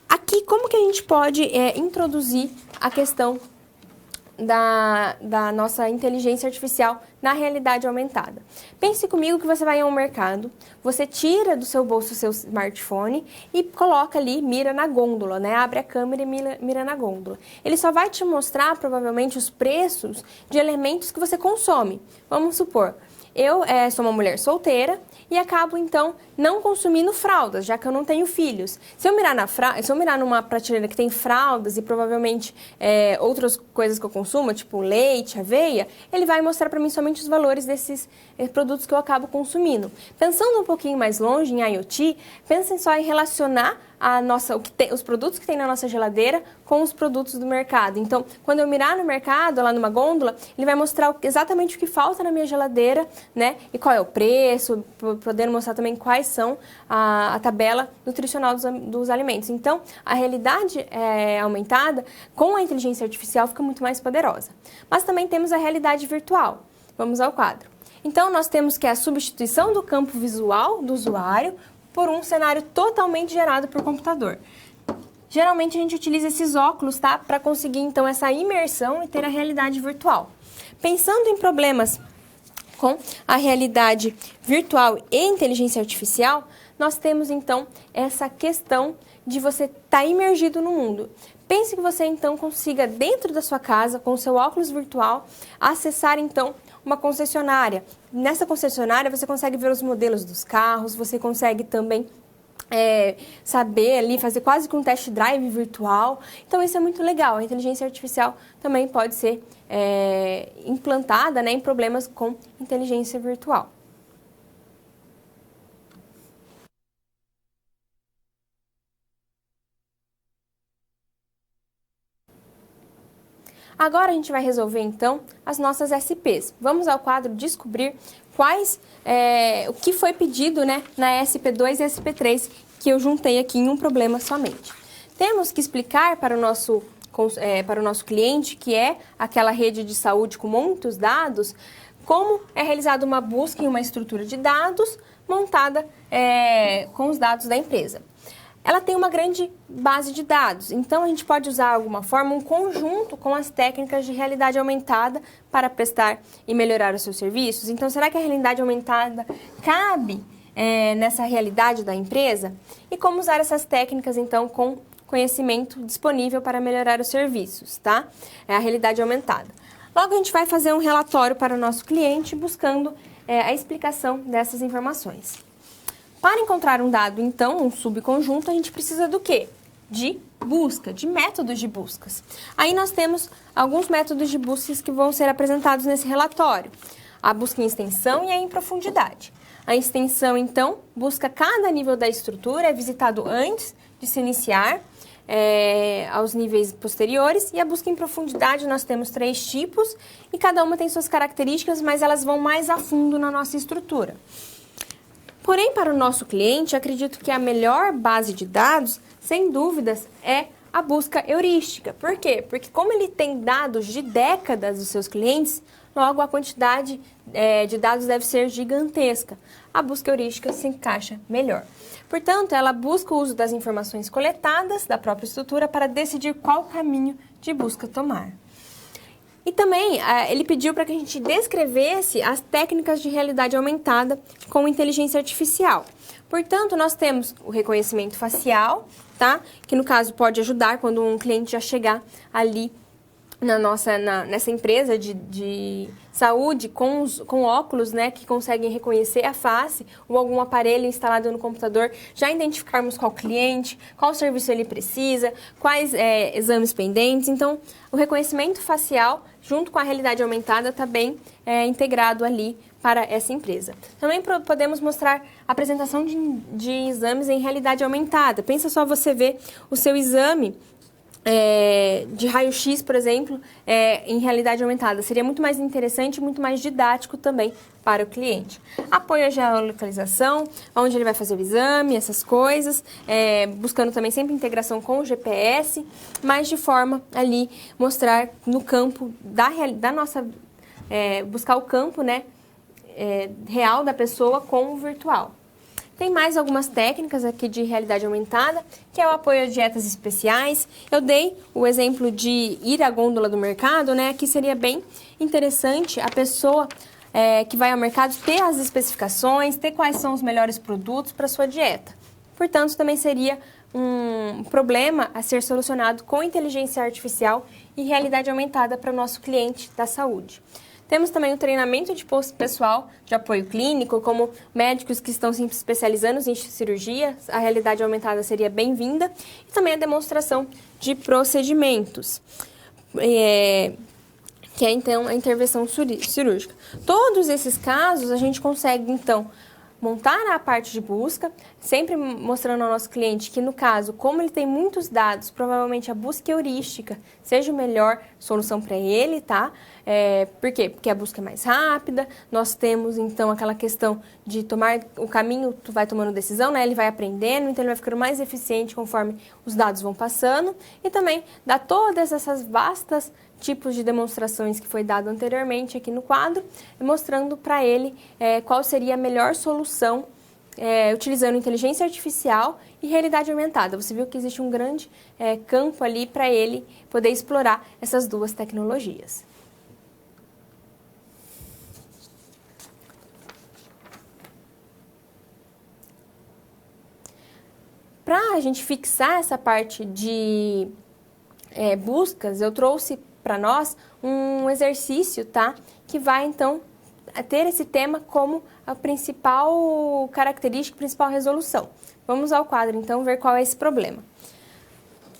S1: Aqui, como que a gente pode introduzir a questão da nossa inteligência artificial na realidade aumentada? Pense comigo que você vai ao mercado, você tira do seu bolso o seu smartphone e coloca ali, mira na gôndola, né? Abre a câmera e mira na gôndola. Ele só vai te mostrar, provavelmente, os preços de elementos que você consome. Vamos supor, eu sou uma mulher solteira e acabo, então, não consumindo fraldas, já que eu não tenho filhos. Se eu mirar numa prateleira que tem fraldas e provavelmente outras coisas que eu consumo, tipo leite, aveia, ele vai mostrar para mim somente os valores desses produtos que eu acabo consumindo. Pensando um pouquinho mais longe em IoT, pensem só em relacionar os produtos que tem na nossa geladeira com os produtos do mercado. Então, quando eu mirar no mercado, lá numa gôndola, ele vai mostrar exatamente o que falta na minha geladeira, né? E qual é o preço, podendo mostrar também quais são a tabela nutricional dos alimentos. Então, a realidade aumentada com a inteligência artificial fica muito mais poderosa. Mas também temos a realidade virtual. Vamos ao quadro. Então, nós temos que a substituição do campo visual do usuário por um cenário totalmente gerado por computador. Geralmente a gente utiliza esses óculos, tá? Para conseguir então essa imersão e ter a realidade virtual. Pensando em problemas com a realidade virtual e inteligência artificial, nós temos então essa questão de você estar imergido no mundo. Pense que você então consiga dentro da sua casa, com o seu óculos virtual, acessar então uma concessionária. Nessa concessionária você consegue ver os modelos dos carros, você consegue também saber ali, fazer quase que um test drive virtual. Então isso é muito legal. A inteligência artificial também pode ser implantada, né, em problemas com inteligência virtual. Agora a gente vai resolver então as nossas SPs. Vamos ao quadro descobrir o que foi pedido, né, na SP2 e SP3, que eu juntei aqui em um problema somente. Temos que explicar para o nosso cliente, que é aquela rede de saúde com muitos dados, como é realizada uma busca em uma estrutura de dados montada com os dados da empresa. Ela tem uma grande base de dados, então a gente pode usar de alguma forma um conjunto com as técnicas de realidade aumentada para prestar e melhorar os seus serviços. Então, será que a realidade aumentada cabe nessa realidade da empresa? E como usar essas técnicas, então, com conhecimento disponível para melhorar os serviços, tá? É a realidade aumentada. Logo, a gente vai fazer um relatório para o nosso cliente buscando a explicação dessas informações. Para encontrar um dado, então, um subconjunto, a gente precisa do quê? De busca, de métodos de buscas. Aí nós temos alguns métodos de buscas que vão ser apresentados nesse relatório. A busca em extensão e a em profundidade. A extensão, então, busca cada nível da estrutura, é visitado antes de se iniciar aos níveis posteriores. E a busca em profundidade, nós temos 3 tipos e cada uma tem suas características, mas elas vão mais a fundo na nossa estrutura. Porém, para o nosso cliente, acredito que a melhor base de dados, sem dúvidas, é a busca heurística. Por quê? Porque como ele tem dados de décadas dos seus clientes, logo a quantidade de dados deve ser gigantesca. A busca heurística se encaixa melhor. Portanto, ela busca o uso das informações coletadas da própria estrutura para decidir qual caminho de busca tomar. E também ele pediu para que a gente descrevesse as técnicas de realidade aumentada com inteligência artificial. Portanto, nós temos o reconhecimento facial, tá? Que no caso pode ajudar quando um cliente já chegar ali nessa empresa de saúde com óculos, né, que conseguem reconhecer a face ou algum aparelho instalado no computador, já identificarmos qual cliente, qual serviço ele precisa, quais exames pendentes. Então, o reconhecimento facial, junto com a realidade aumentada, está bem integrado ali para essa empresa. Também podemos mostrar a apresentação de exames em realidade aumentada. Pensa só você ver o seu exame de raio-x, por exemplo, em realidade aumentada. Seria muito mais interessante e muito mais didático também para o cliente. Apoio à geolocalização, onde ele vai fazer o exame, essas coisas, buscando também sempre integração com o GPS, mas de forma ali mostrar no campo da nossa... buscar o campo, né, real da pessoa com o virtual. Tem mais algumas técnicas aqui de realidade aumentada, que é o apoio a dietas especiais. Eu dei o exemplo de ir à gôndola do mercado, né? Aqui seria bem interessante a pessoa que vai ao mercado ter as especificações, ter quais são os melhores produtos para sua dieta. Portanto, também seria um problema a ser solucionado com inteligência artificial e realidade aumentada para o nosso cliente da saúde. Temos também o treinamento de pessoal de apoio clínico, como médicos que estão se especializando em cirurgia, a realidade aumentada seria bem-vinda, e também a demonstração de procedimentos, que é então a intervenção cirúrgica. Todos esses casos a gente consegue então montar a parte de busca, sempre mostrando ao nosso cliente que, no caso, como ele tem muitos dados, provavelmente a busca heurística seja a melhor solução para ele, tá? Por quê? Porque a busca é mais rápida, nós temos, então, aquela questão de tomar o caminho, tu vai tomando decisão, né? Ele vai aprendendo, então ele vai ficando mais eficiente conforme os dados vão passando, e também dá todas essas vastas tipos de demonstrações que foi dado anteriormente aqui no quadro, mostrando para ele qual seria a melhor solução utilizando inteligência artificial e realidade aumentada. Você viu que existe um grande campo ali para ele poder explorar essas duas tecnologias. Para a gente fixar essa parte de buscas, eu trouxe para nós um exercício, tá? Que vai, então, ter esse tema como a principal característica, principal resolução. Vamos ao quadro, então, ver qual é esse problema.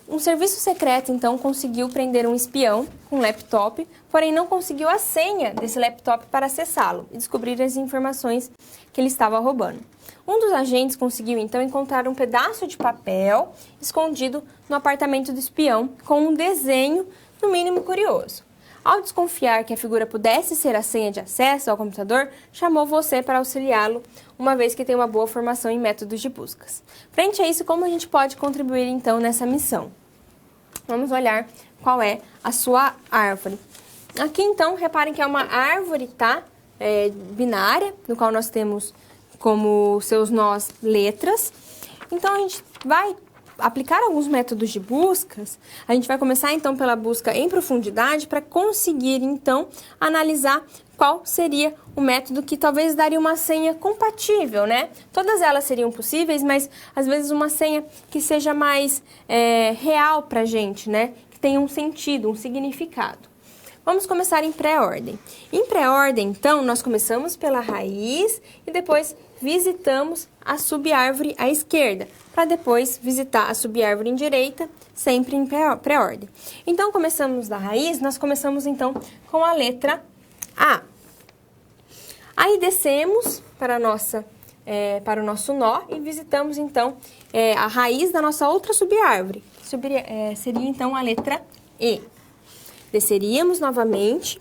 S1: Um serviço secreto, então, conseguiu prender um espião com um laptop, porém não conseguiu a senha desse laptop para acessá-lo e descobrir as informações que ele estava roubando. Um dos agentes conseguiu, então, encontrar um pedaço de papel escondido no apartamento do espião com um desenho, no mínimo curioso. Ao desconfiar que a figura pudesse ser a senha de acesso ao computador, chamou você para auxiliá-lo, uma vez que tem uma boa formação em métodos de buscas. Frente a isso, como a gente pode contribuir, então, nessa missão? Vamos olhar qual é a sua árvore. Aqui, então, reparem que é uma árvore, tá? Binária, no qual nós temos como seus nós letras. Então, a gente vai aplicar alguns métodos de buscas. A gente vai começar, então, pela busca em profundidade para conseguir, então, analisar qual seria o método que talvez daria uma senha compatível, né? Todas elas seriam possíveis, mas, às vezes, uma senha que seja mais real para a gente, né? Que tenha um sentido, um significado. Vamos começar em pré-ordem. Em pré-ordem, então, nós começamos pela raiz e depois visitamos a subárvore à esquerda, para depois visitar a subárvore em direita, sempre em pré-ordem. Então, começamos da raiz, nós começamos, então, com a letra A. Aí, descemos para o nosso nó e visitamos, então, a raiz da nossa outra subárvore. Seria, então, a letra E. Desceríamos novamente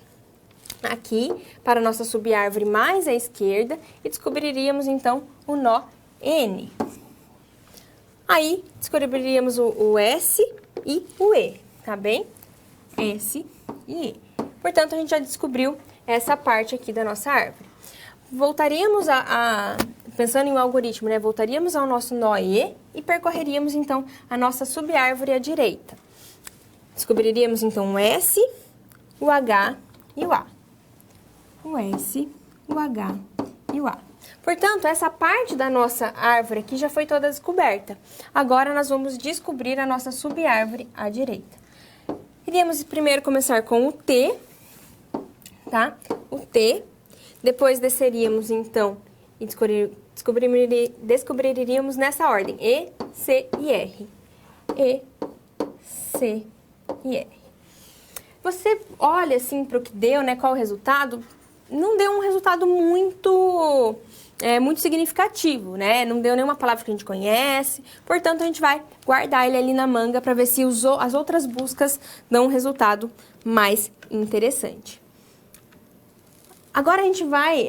S1: aqui para a nossa subárvore mais à esquerda e descobriríamos, então, o nó N. Aí, descobriríamos o S e o E, tá bem? S e E. Portanto, a gente já descobriu essa parte aqui da nossa árvore. Voltaríamos pensando em um algoritmo, né? Voltaríamos ao nosso nó E e percorreríamos, então, a nossa subárvore à direita. Descobriríamos, então, o S, o H e o A. O S, o H e o A. Portanto, essa parte da nossa árvore aqui já foi toda descoberta. Agora, nós vamos descobrir a nossa subárvore à direita. Iríamos primeiro começar com o T, tá? O T. Depois desceríamos, então, e descobriríamos nessa ordem. E, C e R. E, C e R. Você olha, assim, para o que deu, né? Qual o resultado? não deu um resultado muito significativo, né? Não deu nenhuma palavra que a gente conhece, portanto, a gente vai guardar ele ali na manga para ver se as outras buscas dão um resultado mais interessante. Agora a gente vai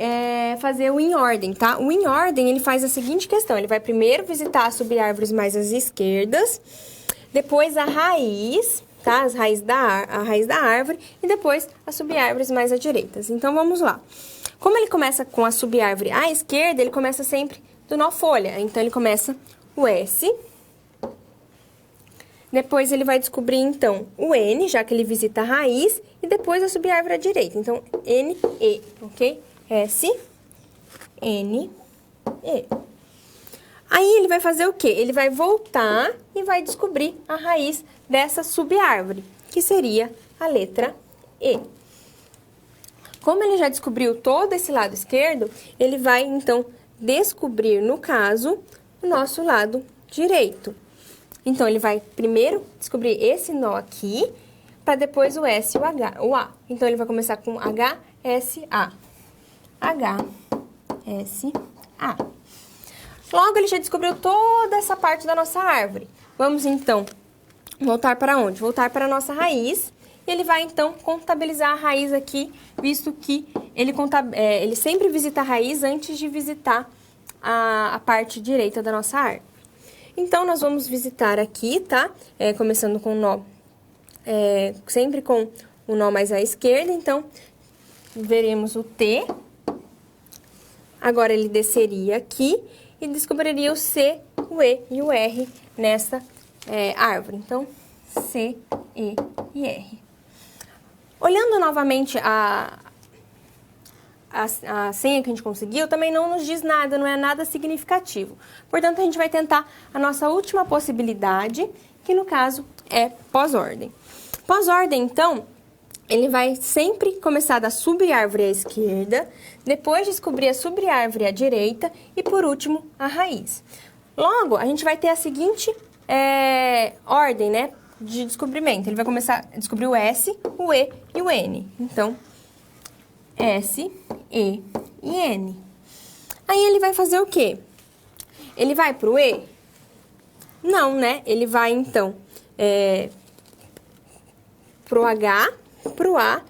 S1: fazer o em ordem, tá? O em ordem, ele faz a seguinte questão, ele vai primeiro visitar as subárvores mais às esquerdas, depois a raiz, tá? A raiz da árvore e depois as subárvores mais à direita. Então, vamos lá. Como ele começa com a subárvore à esquerda, ele começa sempre do nó folha. Então, ele começa o S. Depois, ele vai descobrir, então, o N, já que ele visita a raiz. E depois, a subárvore à direita. Então, N, E, ok? S, N, E. Aí, ele vai fazer o quê? Ele vai voltar e vai descobrir a raiz dessa subárvore, que seria a letra E. Como ele já descobriu todo esse lado esquerdo, ele vai, então, descobrir, no caso, o nosso lado direito. Então, ele vai primeiro descobrir esse nó aqui, para depois o S e o A. Então, ele vai começar com H, S, A. H, S, A. Logo, ele já descobriu toda essa parte da nossa árvore. Vamos, então, voltar para onde? Voltar para a nossa raiz. Ele vai, então, contabilizar a raiz aqui, visto que ele sempre visita a raiz antes de visitar a parte direita da nossa árvore. Então, nós vamos visitar aqui, tá? Começando com o nó, sempre com o nó mais à esquerda. Então, veremos o T. Agora, ele desceria aqui e descobriria o C, o E e o R nessa árvore. Então, C, E e R. Olhando novamente a senha que a gente conseguiu, também não nos diz nada, não é nada significativo. Portanto, a gente vai tentar a nossa última possibilidade, que no caso é pós-ordem. Pós-ordem, então, ele vai sempre começar da subárvore à esquerda, depois descobrir a subárvore à direita e, por último, a raiz. Logo, a gente vai ter a seguinte ordem, né? De descobrimento. Ele vai começar a descobrir o S, o E e o N. Então, S, E e N. Aí, ele vai fazer o quê? Ele vai pro E? Não, né? Ele vai, então, pro H, pro A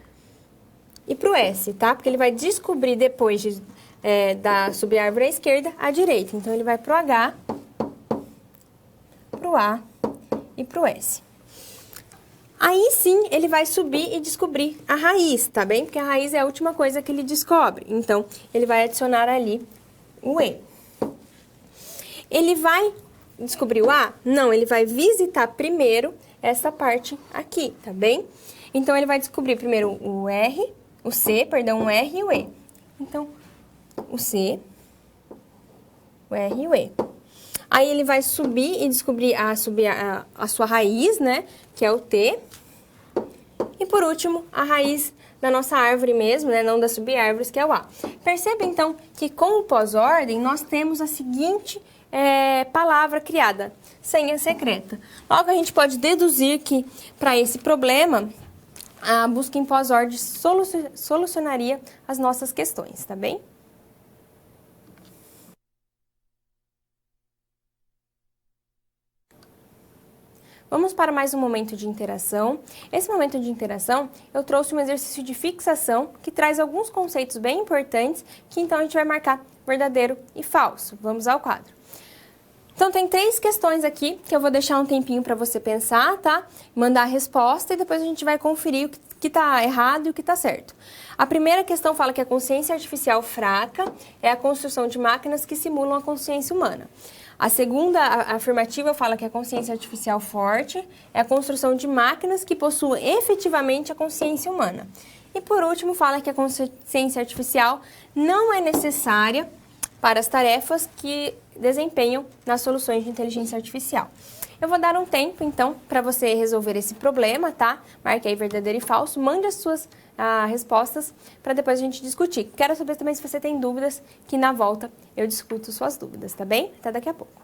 S1: e pro S, tá? Porque ele vai descobrir depois da subárvore à esquerda, à direita. Então, ele vai pro H, pro A e pro S. Aí sim, ele vai subir e descobrir a raiz, tá bem? Porque a raiz é a última coisa que ele descobre. Então, ele vai adicionar ali o E. Ele vai descobrir o A? Não, ele vai visitar primeiro essa parte aqui, tá bem? Então, ele vai descobrir primeiro o R, o C, perdão, o R e o E. Então, o C, o R e o E. Aí, ele vai subir e descobrir a sua raiz, né? Que é o T. E, por último, a raiz da nossa árvore mesmo, né? Não das subárvores, que é o A. Perceba, então, que com o pós-ordem, nós temos a seguinte palavra criada, senha secreta. Logo, a gente pode deduzir que, para esse problema, a busca em pós-ordem solucionaria as nossas questões, tá bem? Vamos para mais um momento de interação. Esse momento de interação, eu trouxe um exercício de fixação que traz alguns conceitos bem importantes que então a gente vai marcar verdadeiro e falso. Vamos ao quadro. Então, tem 3 questões aqui que eu vou deixar um tempinho para você pensar, tá? Mandar a resposta e depois a gente vai conferir o que está errado e o que está certo. A primeira questão fala que a consciência artificial fraca é a construção de máquinas que simulam a consciência humana. A segunda afirmativa fala que a consciência artificial forte é a construção de máquinas que possuem efetivamente a consciência humana. E por último, fala que a consciência artificial não é necessária para as tarefas que desempenham nas soluções de inteligência artificial. Eu vou dar um tempo, então, para você resolver esse problema, tá? Marque aí verdadeiro e falso, mande as suas respostas para depois a gente discutir. Quero saber também se você tem dúvidas, que na volta eu discuto suas dúvidas, tá bem? Até daqui a pouco.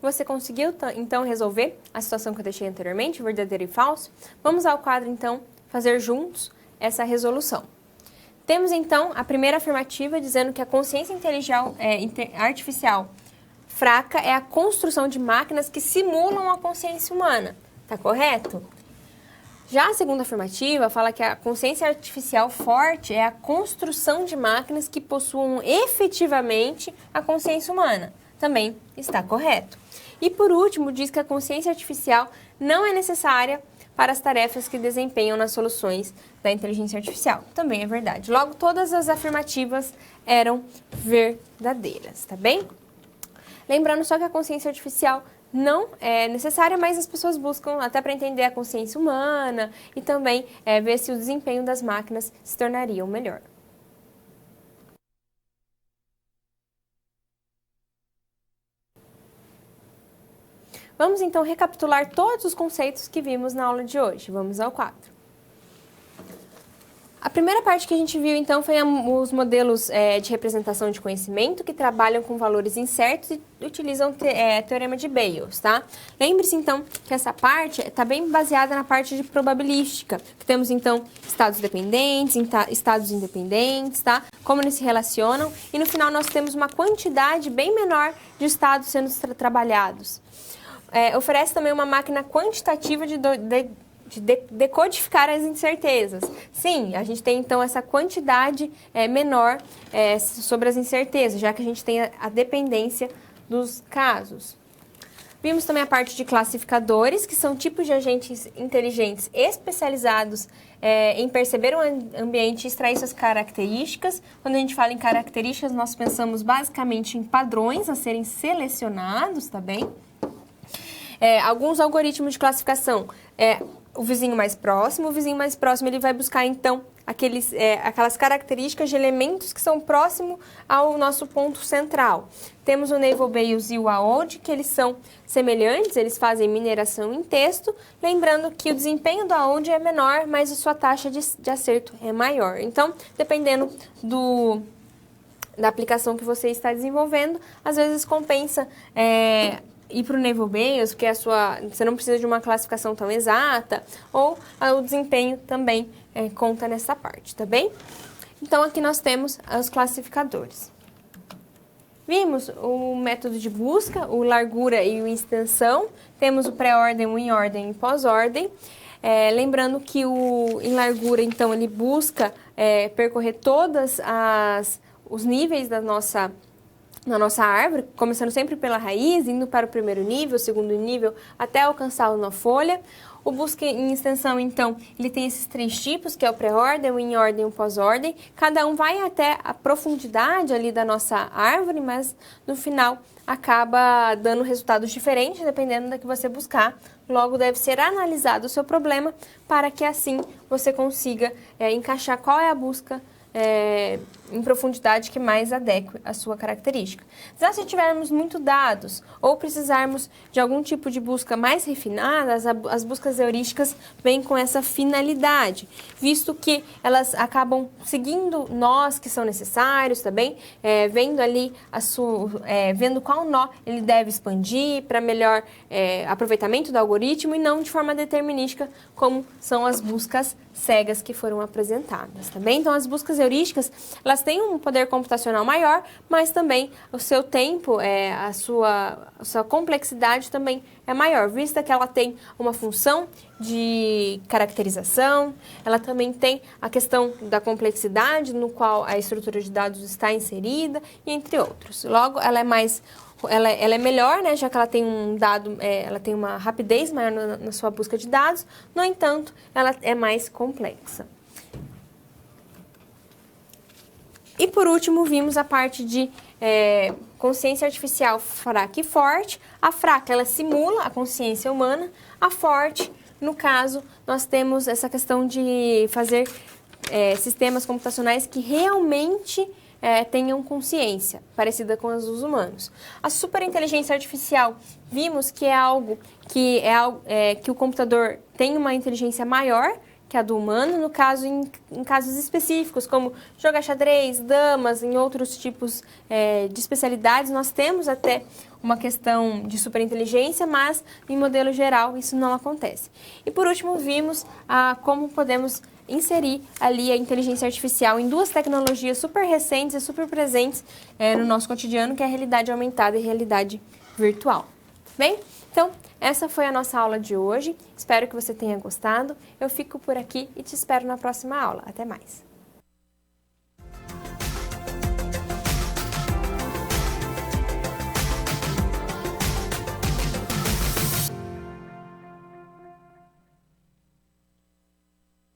S1: Você conseguiu, então, resolver a situação que eu deixei anteriormente, verdadeiro e falso? Vamos ao quadro, então, fazer juntos essa resolução. Temos, então, a primeira afirmativa dizendo que a consciência artificial fraca é a construção de máquinas que simulam a consciência humana. Tá correto? Já a segunda afirmativa fala que a consciência artificial forte é a construção de máquinas que possuam efetivamente a consciência humana. Também está correto. E por último, diz que a consciência artificial não é necessária para as tarefas que desempenham nas soluções da inteligência artificial. Também é verdade. Logo, todas as afirmativas eram verdadeiras, tá bem? Lembrando só que a consciência artificial não é necessária, mas as pessoas buscam até para entender a consciência humana e também ver se o desempenho das máquinas se tornaria melhor. Vamos então recapitular todos os conceitos que vimos na aula de hoje. Vamos ao quadro. A primeira parte que a gente viu, então, foi os modelos de representação de conhecimento que trabalham com valores incertos e utilizam teorema de Bayes, tá? Lembre-se, então, que essa parte está bem baseada na parte de probabilística, que temos, então, estados dependentes, estados independentes, tá? Como eles se relacionam, e no final nós temos uma quantidade bem menor de estados sendo trabalhados. Oferece também uma máquina quantitativa de decodificar as incertezas. Sim, a gente tem então essa quantidade menor sobre as incertezas, já que a gente tem a dependência dos casos. Vimos também a parte de classificadores, que são tipos de agentes inteligentes especializados em perceber o ambiente e extrair suas características. Quando a gente fala em características, nós pensamos basicamente em padrões a serem selecionados, tá bem? Alguns algoritmos de classificação, o vizinho mais próximo ele vai buscar então aquelas características de elementos que são próximos ao nosso ponto central. Temos o Naval Bayes e o AOD, que eles são semelhantes, eles fazem mineração em texto, lembrando que o desempenho do AOD é menor, mas a sua taxa de acerto é maior. Então, dependendo da aplicação que você está desenvolvendo, às vezes compensa ir para o Naval Bayes, porque você não precisa de uma classificação tão exata, ou o desempenho também conta nessa parte, tá bem? Então, aqui nós temos os classificadores. Vimos o método de busca, o largura e o extensão, temos o pré-ordem, o in-ordem e pós-ordem. Lembrando que em largura, então, ele busca percorrer todos os níveis na nossa árvore, começando sempre pela raiz, indo para o primeiro nível, o segundo nível, até alcançar uma folha. O busca em extensão, então, ele tem esses três tipos, que é o pré-ordem, o in-ordem e o pós-ordem. Cada um vai até a profundidade ali da nossa árvore, mas no final acaba dando resultados diferentes, dependendo da que você buscar. Logo, deve ser analisado o seu problema para que assim você consiga encaixar qual é a busca em profundidade que mais adeque à sua característica. Já se tivermos muitos dados ou precisarmos de algum tipo de busca mais refinada, as buscas heurísticas vêm com essa finalidade, visto que elas acabam seguindo nós que são necessários também, vendo ali vendo qual nó ele deve expandir para melhor aproveitamento do algoritmo e não de forma determinística, como são as buscas cegas que foram apresentadas, tá bem? Então, as buscas heurísticas, elas têm um poder computacional maior, mas também o seu tempo, a sua complexidade também é maior, vista que ela tem uma função de caracterização, ela também tem a questão da complexidade no qual a estrutura de dados está inserida, e entre outros. Logo, ela é melhor, né, já que ela tem ela tem uma rapidez maior na sua busca de dados, no entanto, ela é mais complexa. E por último, vimos a parte de consciência artificial fraca e forte. A fraca, ela simula a consciência humana. A forte, no caso, nós temos essa questão de fazer sistemas computacionais que realmente tenham consciência, parecida com as dos humanos. A superinteligência artificial, vimos que é algo que o computador tem uma inteligência maior que a do humano, no caso, em casos específicos, como jogar xadrez, damas, em outros tipos de especialidades, nós temos até uma questão de superinteligência, mas em modelo geral isso não acontece. E por último, vimos como podemos inserir ali a inteligência artificial em duas tecnologias super recentes e super presentes no nosso cotidiano, que é a realidade aumentada e a realidade virtual. Bem, então essa foi a nossa aula de hoje. Espero que você tenha gostado. Eu fico por aqui e te espero na próxima aula. Até mais!